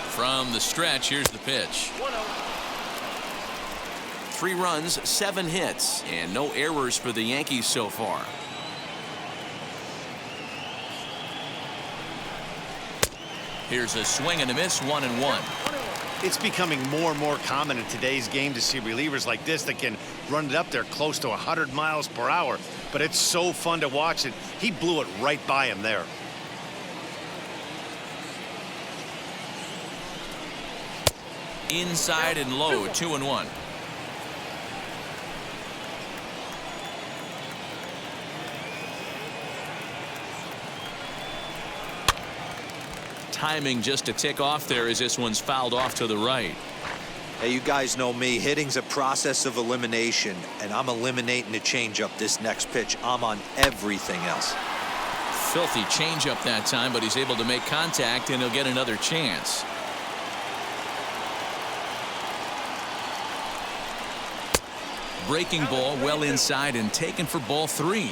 From the stretch, here's the pitch. 3 runs, 7 hits, and no errors for the Yankees so far. Here's a swing and a miss, 1-1. It's becoming more and more common in today's game to see relievers like this that can run it up there close to 100 miles per hour. But it's so fun to watch it. He blew it right by him there. Inside and low, 2-1. Timing just a tick off there as this one's fouled off to the right. Hey, you guys know me. Hitting's a process of elimination, and I'm eliminating the changeup this next pitch. I'm on everything else. Filthy changeup that time, but he's able to make contact, and he'll get another chance. Breaking ball well inside and taken for ball 3.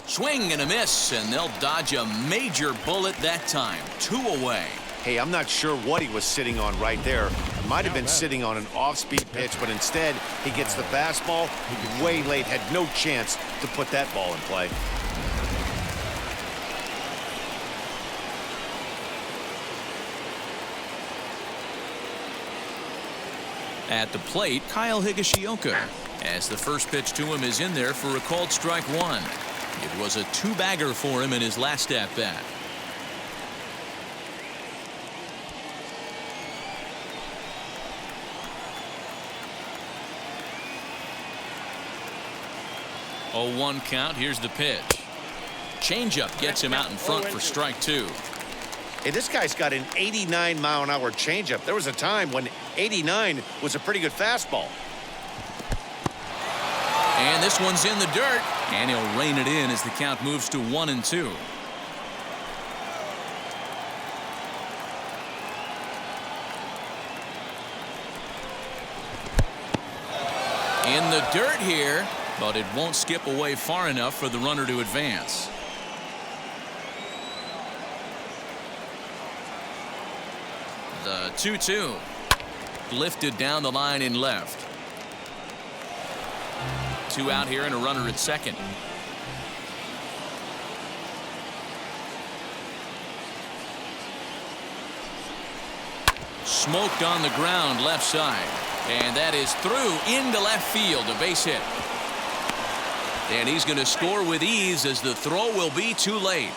Swing and a miss, and they'll dodge a major bullet that time. 2 away. Hey, I'm not sure what he was sitting on right there. It might have been sitting on an off-speed pitch, but instead he gets the fastball way late. Had no chance to put that ball in play. At the plate, Kyle Higashioka, as the first pitch to him is in there for a called strike 1. It was a 2-bagger for him in his last at-bat. Oh, 1 count. Here's the pitch. Changeup gets him out in front for strike 2. Hey, this guy's got an 89-mile-an-hour changeup. There was a time when 89 was a pretty good fastball. And this one's in the dirt, and he'll rein it in as the count moves to 1-2. In the dirt here, but it won't skip away far enough for the runner to advance. The 2-2. Lifted down the line in left. 2 out here and a runner at second. Smoked on the ground left side. And that is through into left field, a base hit. And he's going to score with ease as the throw will be too late.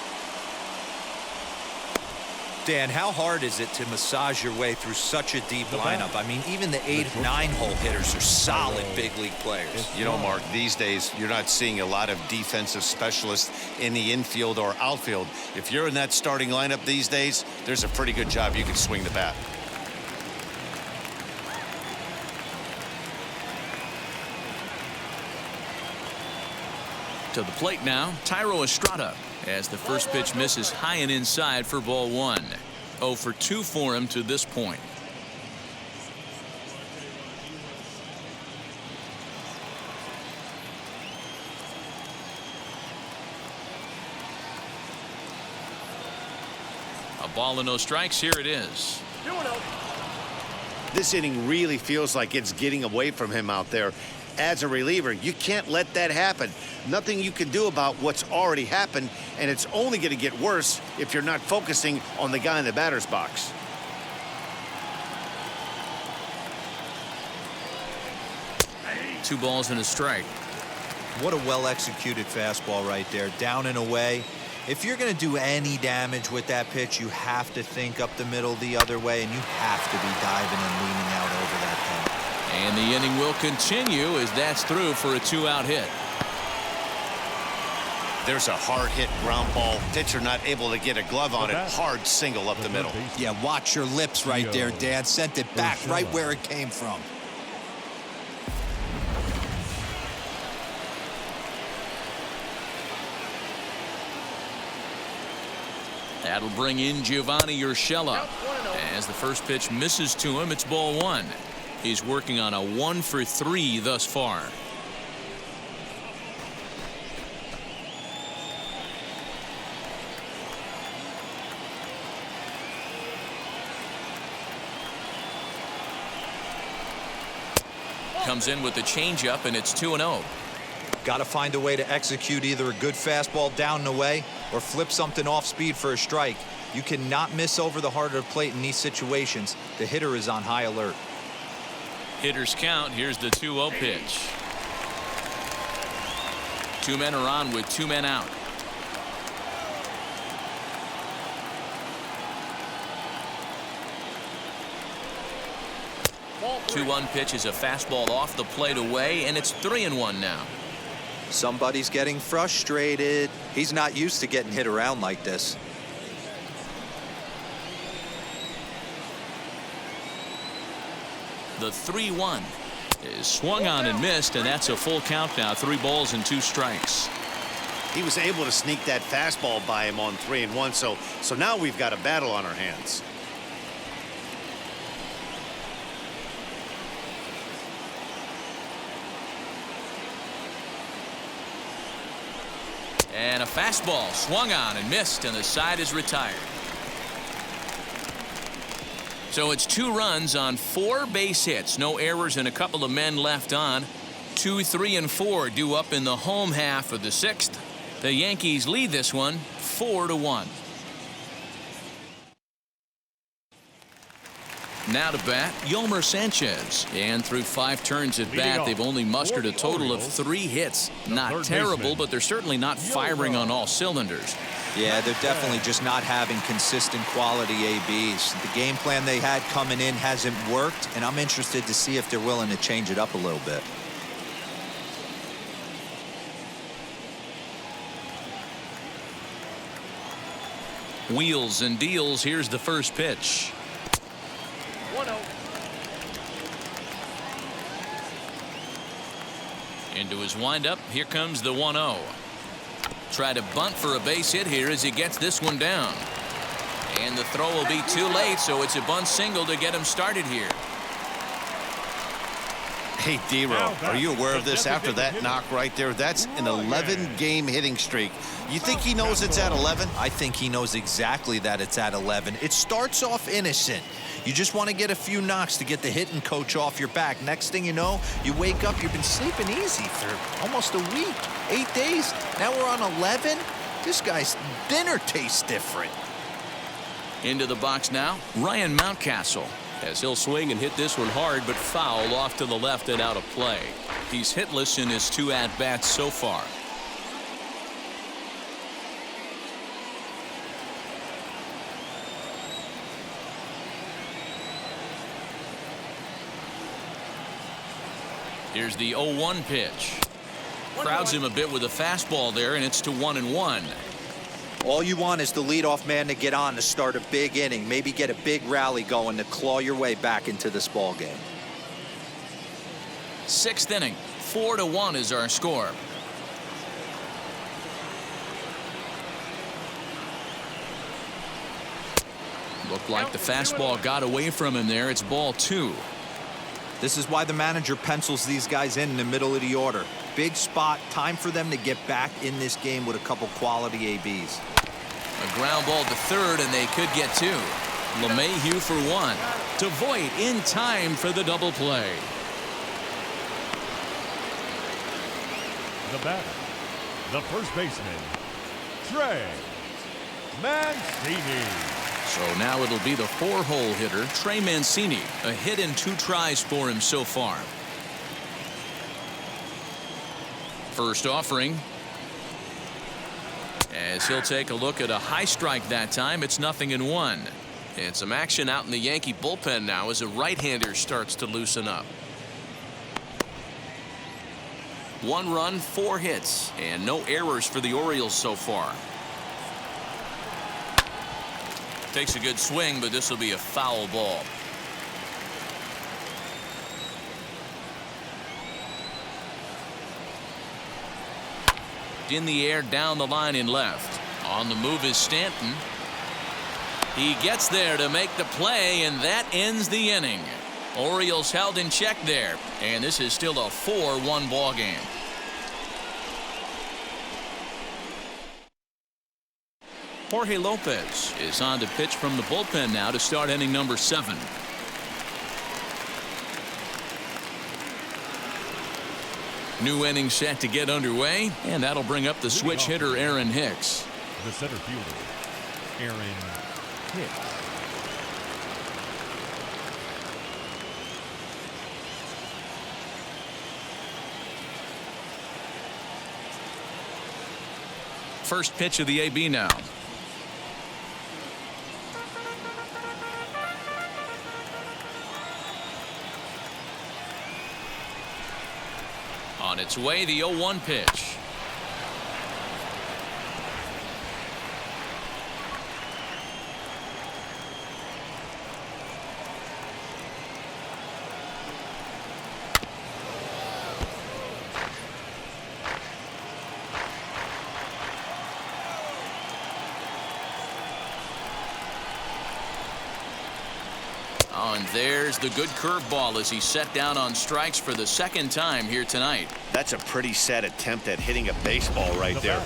Dan, how hard is it to massage your way through such a deep lineup? I mean, even the 8 and 9 hole hitters are solid big league players. You know, Mark, these days you're not seeing a lot of defensive specialists in the infield or outfield. If you're in that starting lineup these days, there's a pretty good job you can swing the bat. To the plate now, Thairo Estrada, as the first pitch misses high and inside for ball 1. 0 for 2 for him to this point. A ball and no strikes. Here it is. 2-0. This inning really feels like it's getting away from him out there. As a reliever, you can't let that happen. Nothing you can do about what's already happened, and it's only going to get worse if you're not focusing on the guy in the batter's box. Two balls and a strike. What a well-executed fastball right there, down and away. If you're going to do any damage with that pitch, you have to think up the middle the other way, and you have to be diving and leaning out over that thing. And the inning will continue as that's through for a 2-out hit. There's a hard hit ground ball. Pitcher not able to get a glove on it. Hard single up the middle. Yeah, watch your lips right there, Dan. Sent it back right where it came from. That'll bring in Giovanni Urshela. As the first pitch misses to him, it's ball 1. He's working on a 1 for 3 thus far. Comes in with the changeup, and it's 2-0. Got to find a way to execute either a good fastball down and away or flip something off speed for a strike. You cannot miss over the heart of the plate in these situations. The hitter is on high alert. Hitters count. Here's the 2-0 pitch. 2 men are on with 2 men out. Ball 3. 2-1 pitch is a fastball off the plate away, and it's 3-1 now. Somebody's getting frustrated. He's not used to getting hit around like this. The 3-1 is swung on and missed, and that's a full count now. 3 balls and 2 strikes. He was able to sneak that fastball by him on 3-1, so now we've got a battle on our hands. And a fastball swung on and missed, and the side is retired. So it's 2 runs on 4 base hits, no errors, and a couple of men left on. 2, 3, and 4 due up in the home half of the 6th. The Yankees lead this one 4-1. Now to bat, Yolmer Sanchez. And through 5 turns at bat, they've only mustered a total of 3 hits. Not terrible, but they're certainly not firing on all cylinders. Yeah, they're definitely just not having consistent quality ABs. The game plan they had coming in hasn't worked, and I'm interested to see if they're willing to change it up a little bit. Wheels and deals. Here's the first pitch. 1-0. Into his windup. Here comes the 1-0. Try to bunt for a base hit here as he gets this one down. And the throw will be too late, so it's a bunt single to get him started here. Hey, D-Row, are you aware of this after that knock right there? That's an 11-game hitting streak. You think he knows it's at 11? I think he knows exactly that it's at 11. It starts off innocent. You just want to get a few knocks to get the hitting coach off your back. Next thing you know, you wake up, you've been sleeping easy for almost a week, 8 days. Now we're on 11. This guy's dinner tastes different. Into the box now, Ryan Mountcastle. As he'll swing and hit this one hard, but foul off to the left and out of play. He's hitless in his 2 at-bats so far. Here's the 0-1 pitch. Crowds him a bit with a fastball there, and it's to 1-1. All you want is the leadoff man to get on to start a big inning, maybe get a big rally going to claw your way back into this ball game. 6th inning, 4-1 is our score. Looked like the fastball got away from him there. It's ball 2. This is why the manager pencils these guys in the middle of the order. Big spot, time for them to get back in this game with a couple quality ABs. A ground ball to third, and they could get 2. LeMahieu for 1. To Voit in time for the double play. The batter, the first baseman, Trey Mancini. So now it'll be the 4-hole hitter, Trey Mancini. A hit and 2 tries for him so far. First offering. As he'll take a look at a high strike that time, it's 0-1. And some action out in the Yankee bullpen now as a right-hander starts to loosen up. 1 run, 4 hits, and no errors for the Orioles so far. Takes a good swing, but this will be a foul ball. In the air, down the line in left. On the move is Stanton. He gets there to make the play, and that ends the inning. Orioles held in check there, and this is still a 4-1 ball game. Jorge Lopez is on to pitch from the bullpen now to start inning number 7. New inning set to get underway, and that'll bring up the switch hitter Aaron Hicks. The center fielder, Aaron Hicks. First pitch of the AB now. On its way, the 0-1 pitch. Oh, and there's the good curveball as he set down on strikes for the 2nd time here tonight. That's a pretty sad attempt at hitting a baseball right there.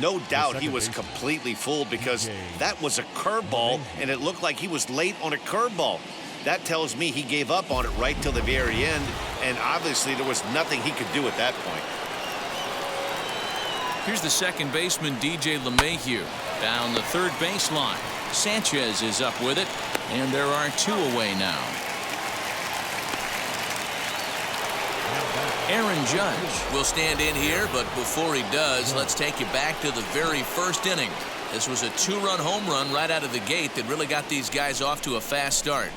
No doubt he was completely fooled because that was a curveball, and it looked like he was late on a curveball. That tells me he gave up on it right till the very end, and obviously there was nothing he could do at that point. Here's the second baseman, DJ LeMahieu, down the third baseline. Sanchez is up with it, and there are 2 away now. Aaron Judge will stand in here, but before he does, let's take you back to the very first inning. This was a 2-run home run right out of the gate that really got these guys off to a fast start.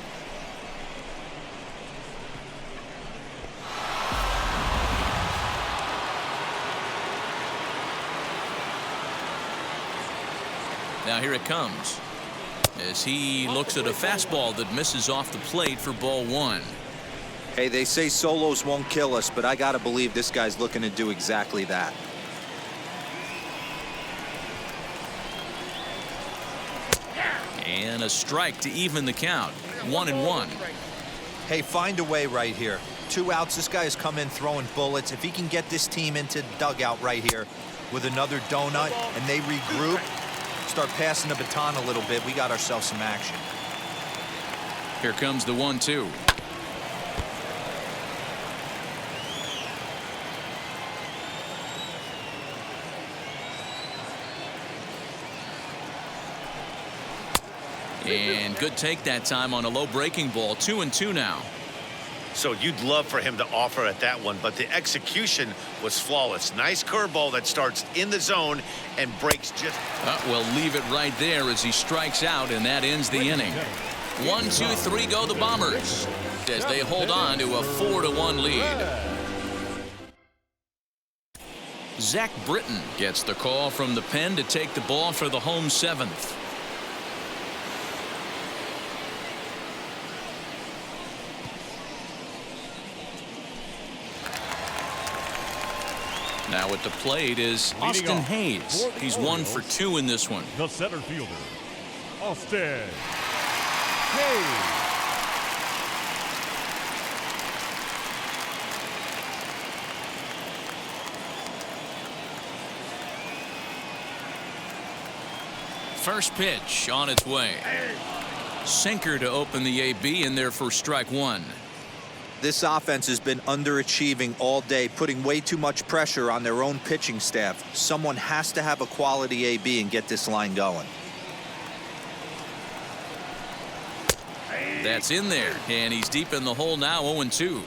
Now here it comes as he looks at a fastball that misses off the plate for ball 1. Hey, they say solos won't kill us, but I gotta believe this guy's looking to do exactly that. And a strike to even the count. 1-1. Hey, find a way right here. 2 outs. This guy has come in throwing bullets. If he can get this team into the dugout right here with another donut and they regroup, start passing the baton a little bit, we got ourselves some action. Here comes the 1-2. And good take that time on a low breaking ball. 2-2 now. So you'd love for him to offer at that one, but the execution was flawless. Nice curveball that starts in the zone and breaks just. We'll leave it right there as he strikes out, and that ends the inning. 1, 2, 3 go the Bombers as they hold on to a 4-1 lead. Zach Britton gets the call from the pen to take the ball for the home seventh. Now at the plate is Leading Austin off Hayes. for the He's 1 for Orioles, 2 in this one. The center fielder, Austin Hayes. First pitch on its way. Sinker to open the AB in there for strike one. This offense has been underachieving all day, putting way too much pressure on their own pitching staff. Someone has to have a quality AB and get this line going. That's in there, and he's deep in the hole now, 0-2.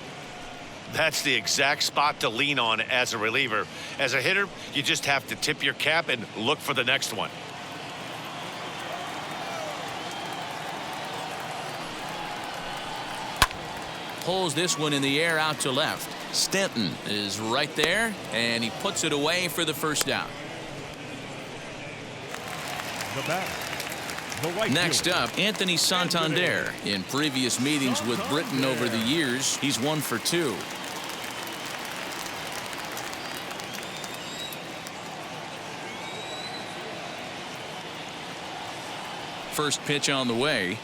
That's the exact spot to lean on as a reliever. As a hitter, you just have to tip your cap and look for the next one. Pulls this one in the air out to left. Stanton is right there, and he puts it away for the first out. The batter, the right Next fielder, up, Anthony Santander. In previous meetings with Britton over the years, he's 1 for 2. First pitch on the way.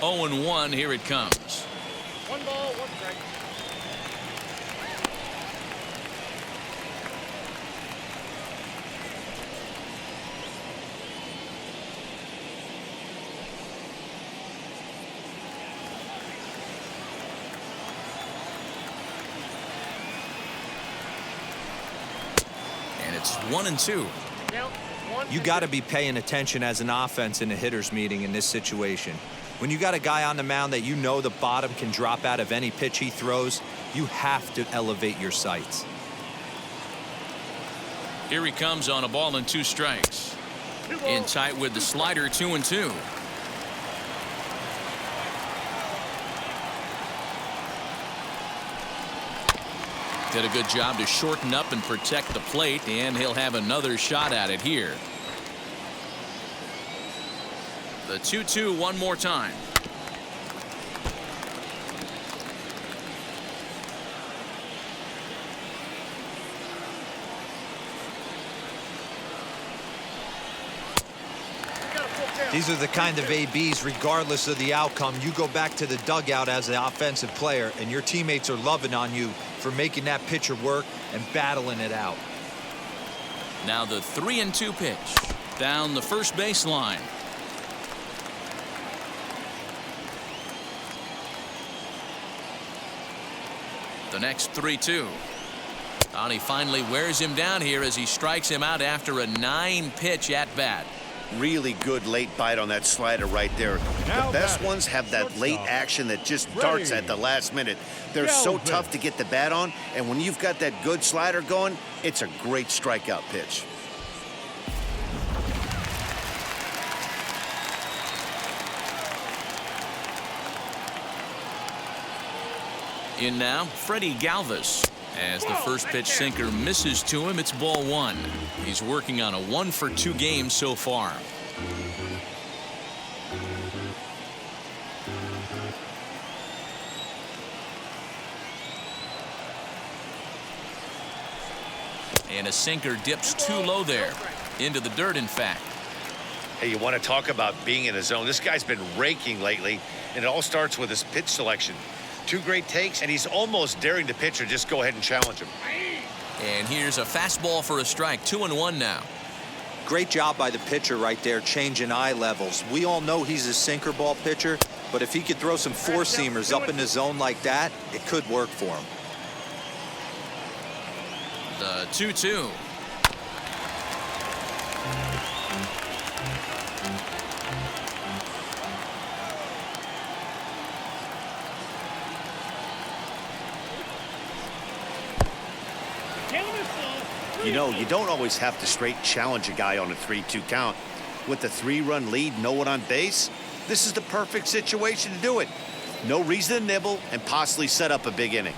Oh, 0-1, here it comes. 1 ball, 1 strike. And it's 1-2. Count 1. You got to be paying attention as an offense in a hitter's meeting in this situation. When you got a guy on the mound that you know the bottom can drop out of any pitch he throws, you have to elevate your sights. Here he comes on a ball and 2 strikes. In tight with the slider, 2-2. Did a good job to shorten up and protect the plate, and he'll have another shot at it here. The 2-2 one more time. These are the kind of ABs, regardless of the outcome, you go back to the dugout as an offensive player, and your teammates are loving on you for making that pitcher work and battling it out. Now the 3-2 pitch. Down the first baseline. The next 3-2. And he finally wears him down here as he strikes him out after a 9-pitch at bat. Really good late bite on that slider right there. Now The best batting, ones have that late shortstop. action that just Ready. darts at the last minute. They're so Galvin. tough to get the bat on, and when you've got that good slider going, it's a great strikeout pitch. In now, Freddie Galvis. As the first pitch sinker misses to him, it's ball 1. He's working on a 1 for 2 game so far. And a sinker dips too low there. Into the dirt, in fact. Hey, you want to talk about being in a zone. This guy's been raking lately, and it all starts with his pitch selection. 2 great takes, and he's almost daring the pitcher just go ahead and challenge him. And here's a fastball for a strike. 2-1 now. Great job by the pitcher right there, changing eye levels. We all know he's a sinker ball pitcher, but if he could throw some four-seamers up in the zone like that, it could work for him. The 2-2. You know, you don't always have to straight challenge a guy on a 3-2 count. With the 3-run lead, no one on base, This is the perfect situation to do it. No reason to nibble and possibly set up a big inning.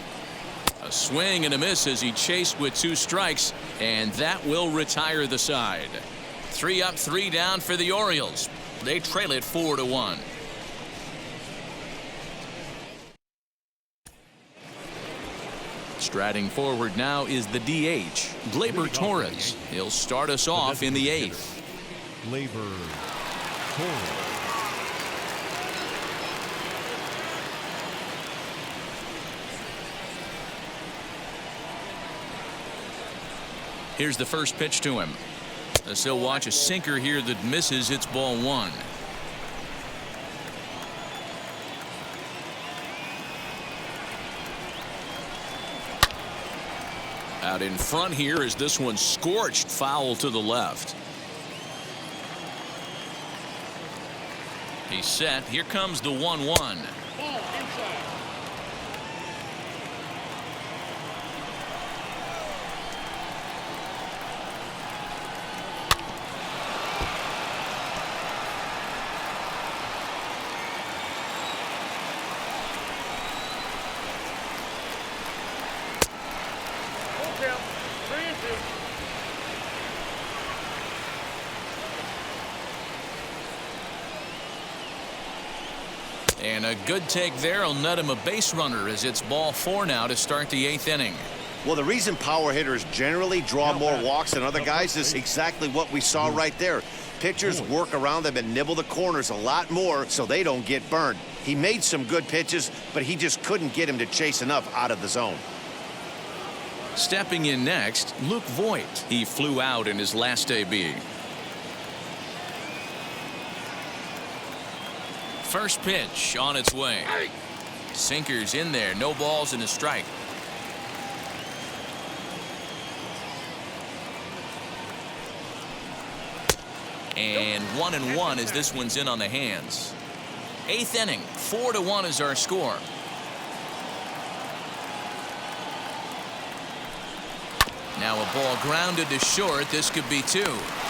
A swing and a miss as he chased with 2 strikes, and that will retire the side. 3 up, 3 down for the Orioles. They trail it 4-1. Striding forward now is the DH, Gleyber Torres. He'll start us off in the 8th. Gleyber Torres. Here's the first pitch to him. As he'll watch a sinker here that misses. It's ball 1. Out in front here is this one scorched foul to the left. He's set. Here comes the 1-1. And a good take there will net him a base runner as it's ball 4 now to start the 8th inning. Well, the reason power hitters generally draw more walks than other guys is exactly what we saw right there. Pitchers work around them and nibble the corners a lot more so they don't get burned. He made some good pitches, but he just couldn't get him to chase enough out of the zone. Stepping in next, Luke Voigt. He flew out in his last AB. First pitch on its way. Sinkers in there. No balls and a strike. And 1-1 as this one's in on the hands. 8th inning. 4-1 is our score. Now a ball grounded to short. This could be 2.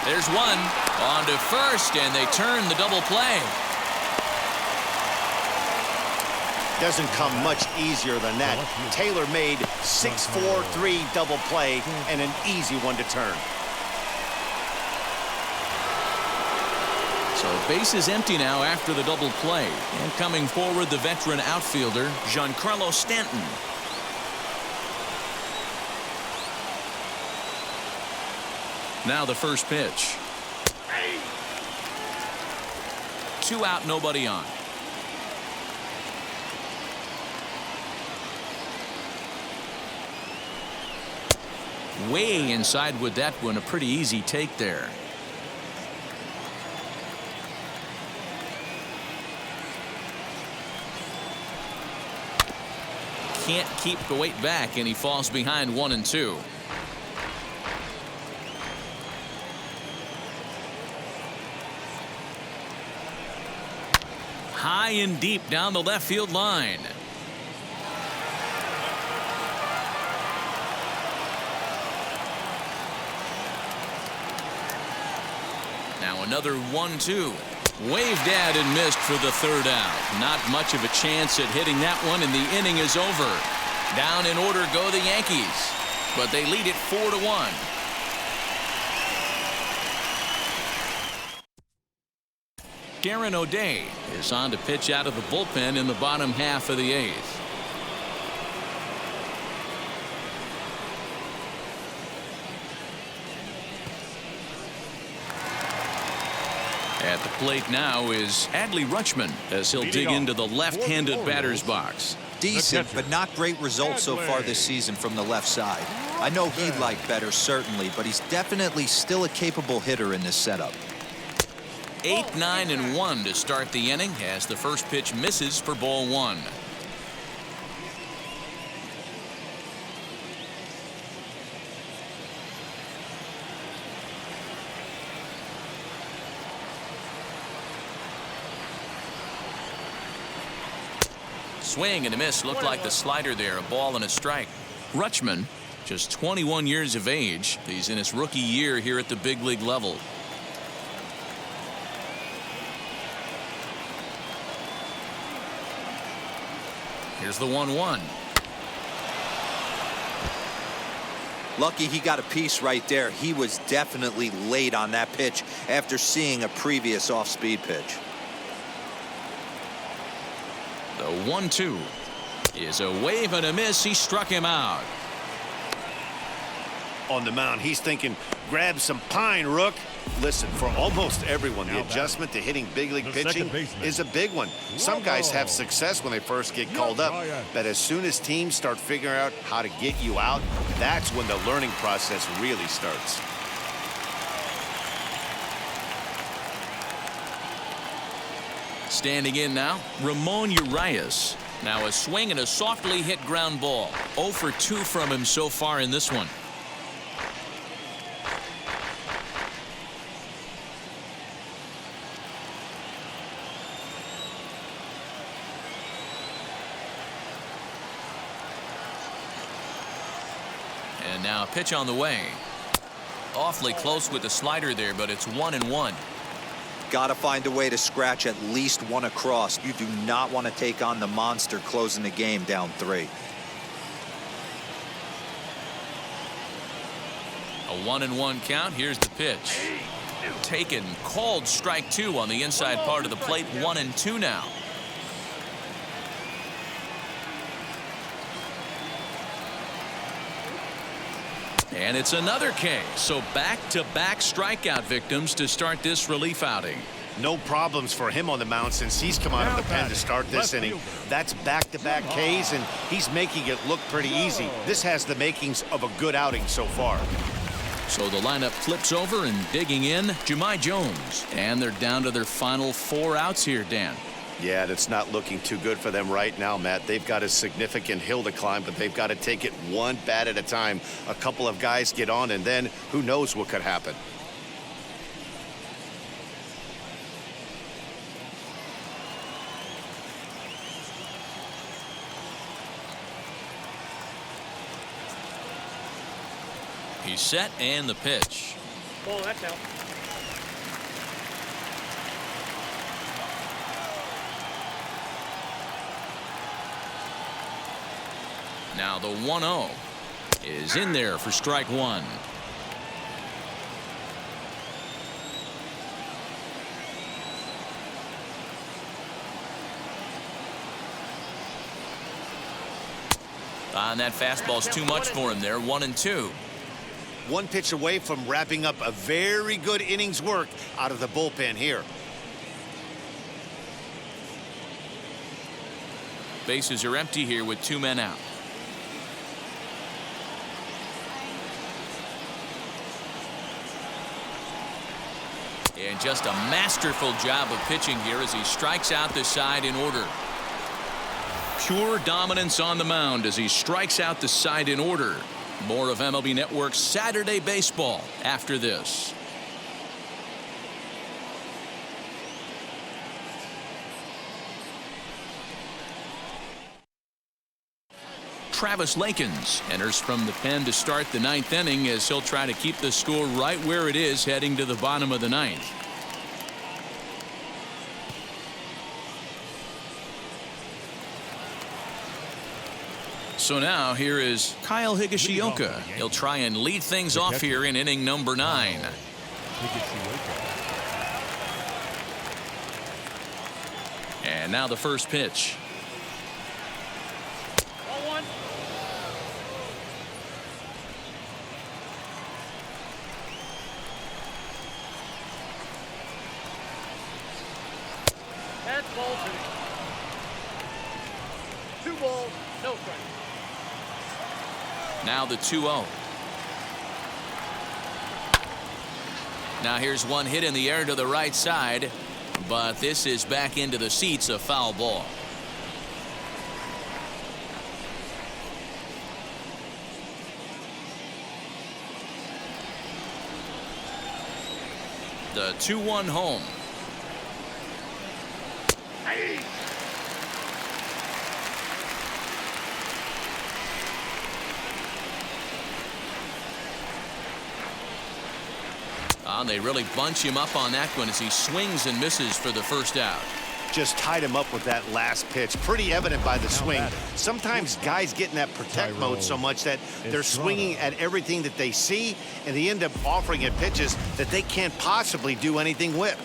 There's 1. On to first, and they turn the double play. Doesn't come much easier than that. Taylor made 6-4-3 double play and an easy one to turn. So base is empty now after the double play. And coming forward, the veteran outfielder, Giancarlo Stanton. Now the first pitch. 2 out, nobody on. Way inside with that one. A pretty easy take there. Can't keep the weight back, and he falls behind 1-2. High and deep down the left field line. Now another 1-2. Waved at and missed for the 3rd out. Not much of a chance at hitting that one, and the inning is over. Down in order go the Yankees, but they lead it 4-1. Darren O'Day is on to pitch out of the bullpen in the bottom half of the 8th. At the plate now is Adley Rutschman as he'll dig into the left-handed batter's box. Decent, but not great results so far this season from the left side. I know he'd like better, certainly, but he's definitely still a capable hitter in this setup. 8, 9, and 1 to start the inning as the first pitch misses for ball 1. Swing and a miss. Looked like the slider there. A ball and a strike. Rutschman, just 21 years of age. He's in his rookie year here at the big league level. Here's the 1-1. Lucky he got a piece right there. He was definitely late on that pitch after seeing a previous off-speed pitch. The 1-2 is a wave and a miss. He struck him out. On the mound, he's thinking, grab some pine, Rook. Listen, for almost everyone, the adjustment to hitting big league pitching is a big one. Some guys have success when they first get called up, but as soon as teams start figuring out how to get you out, that's when the learning process really starts. Standing in now, Ramon Urias. Now a swing and a softly hit ground ball. 0 for 2 from him so far in this one. And now a pitch on the way. Awfully close with the slider there, but it's 1-1. Got to find a way to scratch at least one across. You do not want to take on the monster closing the game down 3. A 1-1 count. Here's the pitch. Taken, called strike 2 on the inside part of the plate. 1-2 now. And it's another K. So back-to-back strikeout victims to start this relief outing. No problems for him on the mound since he's come out of the pen to start this inning. That's back-to-back Ks, and he's making it look pretty easy. This has the makings of a good outing so far. So the lineup flips over and digging in, Jahmai Jones. And they're down to their final 4 outs here, Dan. Yeah, that's not looking too good for them right now, Matt. They've got a significant hill to climb, but they've got to take it one bat at a time. A couple of guys get on, and then who knows what could happen. He's set, and the pitch. Ball, that's out. Now the 1-0 is in there for strike 1. And that fastball's too much for him there. 1-2. One pitch away from wrapping up a very good innings work out of the bullpen here. Bases are empty here with 2 men out. And just a masterful job of pitching here as he strikes out the side in order. Pure dominance on the mound as he strikes out the side in order. More of MLB Network's Saturday Baseball after this. Travis Lakins enters from the pen to start the 9th inning as he'll try to keep the score right where it is heading to the bottom of the 9th. So now here is Kyle Higashioka. He'll try and lead things off here in inning number 9. And now the first pitch. Ball 1. That's ball 2. 2 balls, no strike. Now the 2-0. Now here's one hit in the air to the right side, but this is back into the seats, a foul ball. The 2-1 home. They really bunch him up on that one as he swings and misses for the first out. just tied him up with that last pitch. Pretty evident by the swing. Sometimes guys get in that protect mode so much that they're swinging at everything that they see, and they end up offering it pitches that they can't possibly do anything with.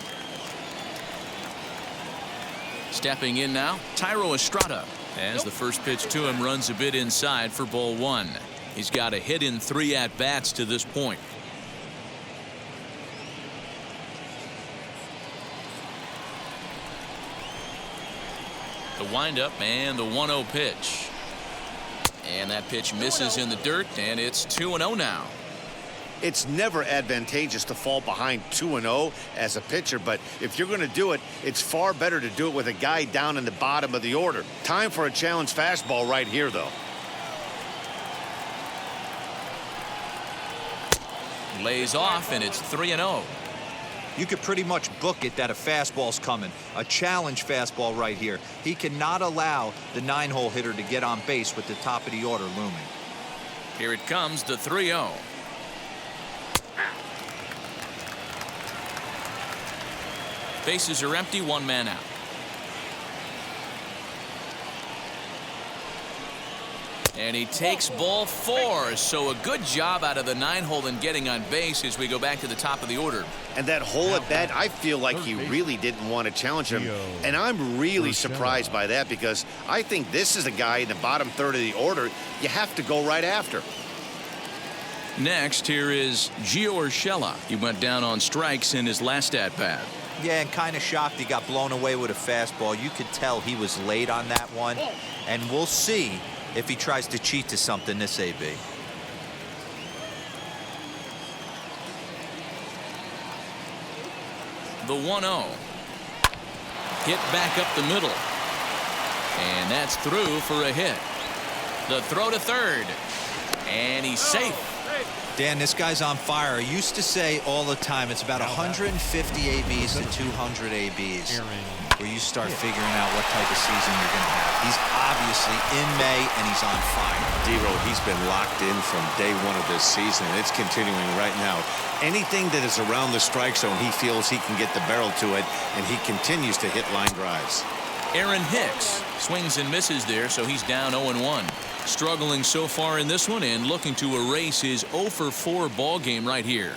Stepping in now, Tyro Estrada, as the first pitch to him runs a bit inside for ball one. He's got a hit in 3 at-bats to this point. The windup and the 1-0 pitch. And that pitch misses in the dirt, and it's 2-0 now. It's never advantageous to fall behind 2-0 as a pitcher, but if you're going to do it, it's far better to do it with a guy down in the bottom of the order. Time for a challenge fastball right here, though. Lays off, and it's 3-0. You could pretty much book it that a fastball's coming. A challenge fastball right here. He cannot allow the 9-hole hitter to get on base with the top of the order looming. Here it comes, the 3-0. Bases are empty, 1 man out. And he takes ball 4, so a good job out of the 9-hole in getting on base as we go back to the top of the order. And that hole at bat, I feel like he really didn't want to challenge him. And I'm really surprised by that, because I think this is a guy in the bottom third of the order you have to go right after. Next, here is Gio Urshela. He went down on strikes in his last at-bat. Yeah, and kind of shocked he got blown away with a fastball. You could tell he was late on that one. And we'll see if he tries to cheat to something this AB. The 1-0. Hit back up the middle. And that's through for a hit. The throw to third. And he's safe. Dan, this guy's on fire. I used to say all the time, it's about 150 ABs to 200 ABs where you start figuring out what type of season you're going to have. He's obviously in May, and he's on fire. D-Row, he's been locked in from day one of this season, and it's continuing right now. Anything that is around the strike zone, he feels he can get the barrel to it, and he continues to hit line drives. Aaron Hicks swings and misses there, so he's down 0-1. Struggling so far in this one and looking to erase his 0-for-4 ball game right here.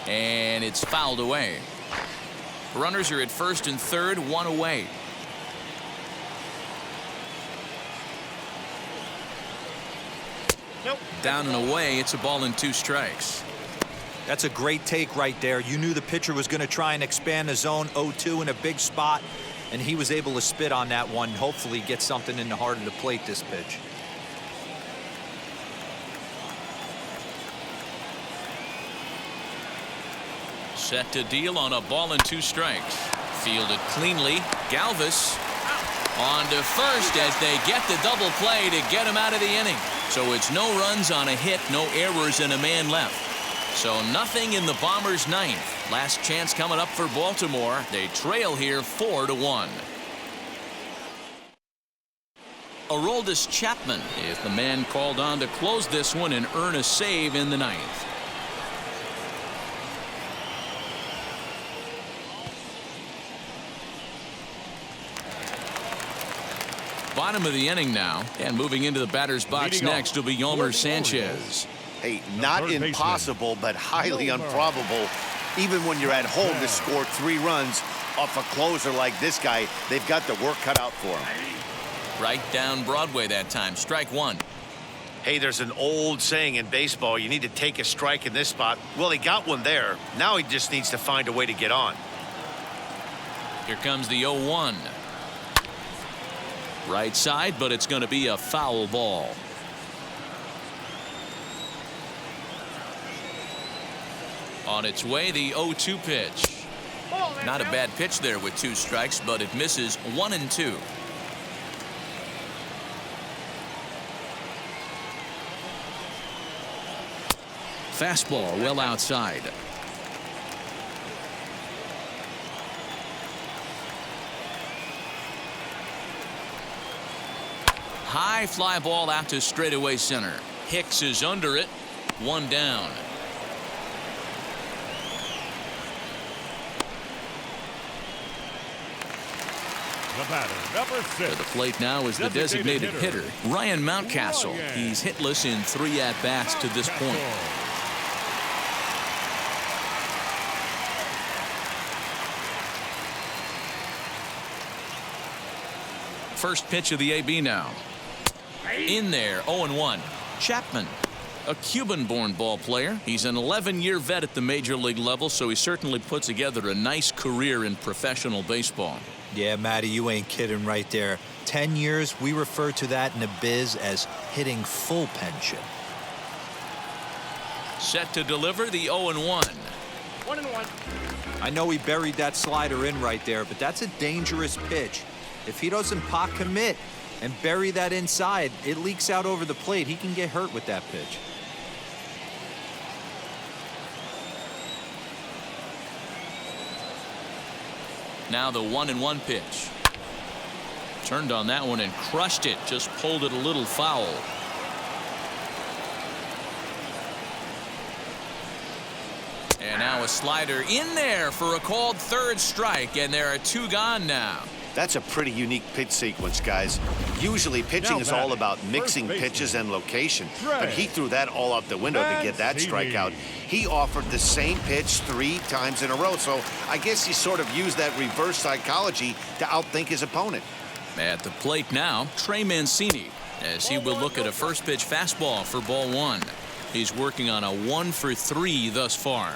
And it's fouled away. Runners are at first and third, 1 away. Nope. Down and away, it's a ball and 2 strikes. That's a great take right there. You knew the pitcher was going to try and expand the zone. 0-2 in a big spot, and he was able to spit on that one. Hopefully get something in the heart of the plate this pitch. Set to deal on a ball and 2 strikes. Fielded cleanly. Galvis on to first as they get the double play to get him out of the inning. So it's no runs on a hit, no errors, and a man left. So nothing in the Bombers' ninth. Last chance coming up for Baltimore. They trail here 4-1. Aroldis Chapman is the man called on to close this one and earn a save in the ninth. Bottom of the inning now, and moving into the batter's box next will be Yolmer Sanchez. Hey, not impossible, but highly improbable. Even when you're at home to score 3 runs off a closer like this guy, they've got the work cut out for him. Right down Broadway that time. Strike 1. Hey, there's an old saying in baseball, you need to take a strike in this spot. Well, he got one there. Now he just needs to find a way to get on. Here comes the 0-1. Right side, but it's going to be a foul ball. On its way, the 0-2 pitch. Not a bad pitch there with 2 strikes, but it misses 1 and 2. Fastball well outside. High fly ball out to straightaway center. Hicks is under it. One down. The batter, number 6. To the plate now is the designated hitter, Ryan Mountcastle. He's hitless in 3 at-bats to this point. First pitch of the AB now. In there, 0-1. Chapman, a Cuban-born ball player. He's an 11-year vet at the major league level, so he certainly put together a nice career in professional baseball. Yeah, Matty, you ain't kidding right there. 10 years, we refer to that in the biz as hitting full pension. Set to deliver the 0-1. 1-1. I know he buried that slider in right there, but that's a dangerous pitch. If he doesn't pot commit and bury that inside, it leaks out over the plate. He can get hurt with that pitch. Now the 1-1 pitch. Turned on that one and crushed it. Just pulled it a little foul. And now a slider in there for a called third strike, and there are 2 gone now. That's a pretty unique pitch sequence, guys. Usually pitching is all about mixing pitches and location, but he threw that all out the window to get that strikeout. He offered the same pitch 3 times in a row, so I guess he sort of used that reverse psychology to outthink his opponent. At the plate now, Trey Mancini, as he will look at a first pitch fastball for ball 1. He's working on a 1 for 3 thus far.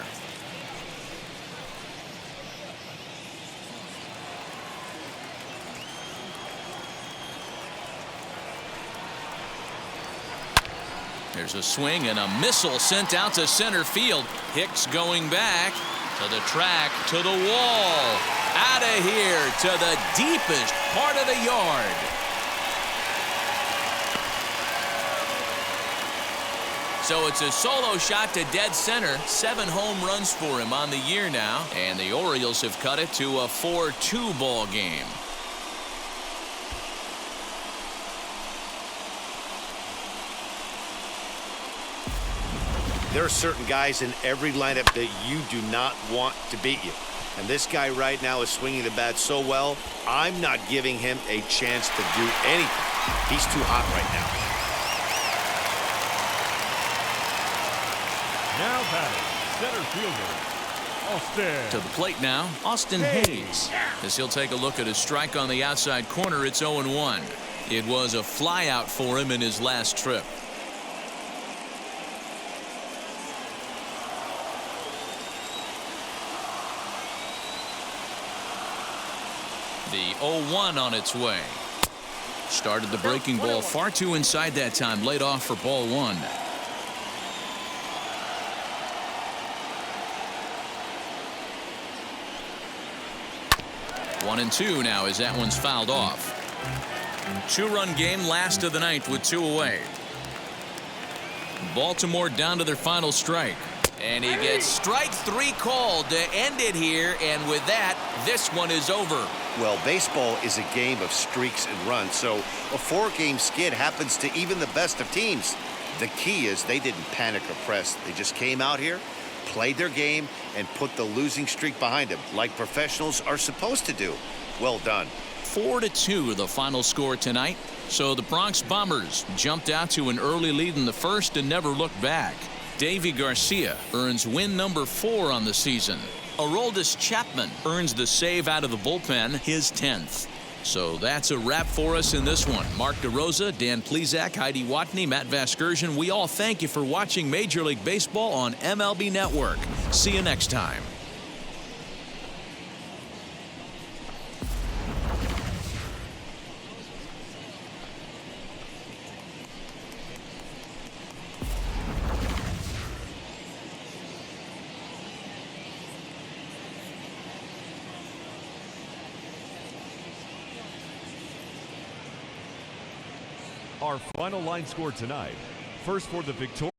There's a swing and a missile sent out to center field. Hicks going back to the track, to the wall, out of here to the deepest part of the yard. So it's a solo shot to dead center. 7 home runs for him on the year now, and the Orioles have cut it to a 4-2 ball game. There are certain guys in every lineup that you do not want to beat you. And this guy right now is swinging the bat so well, I'm not giving him a chance to do anything. He's too hot right Now batting, center fielder, Austin. To the plate now, Austin Hayes. As he'll take a look at his strike on the outside corner, it's 0-1. It was a flyout for him in his last trip. The 0-1 on its way. Started the breaking ball far too inside that time. Laid off for ball 1. One and 2 now as that one's fouled off. 2-run game, last of the ninth with 2 away. Baltimore down to their final strike. And he gets strike 3 called to end it here, and with that, this one is over. Well, baseball is a game of streaks and runs, so a 4-game skid happens to even the best of teams. The key is they didn't panic or press. They just came out here, played their game, and put the losing streak behind them, like professionals are supposed to do. Well done. 4-2 the final score tonight. So the Bronx Bombers jumped out to an early lead in the first and never looked back. Davy Garcia earns win number 4 on the season. Aroldis Chapman earns the save out of the bullpen, his 10th. So that's a wrap for us in this one. Mark DeRosa, Dan Plesac, Heidi Watney, Matt Vasgersian, we all thank you for watching Major League Baseball on MLB Network. See you next time. Our final line score tonight. First for the victorious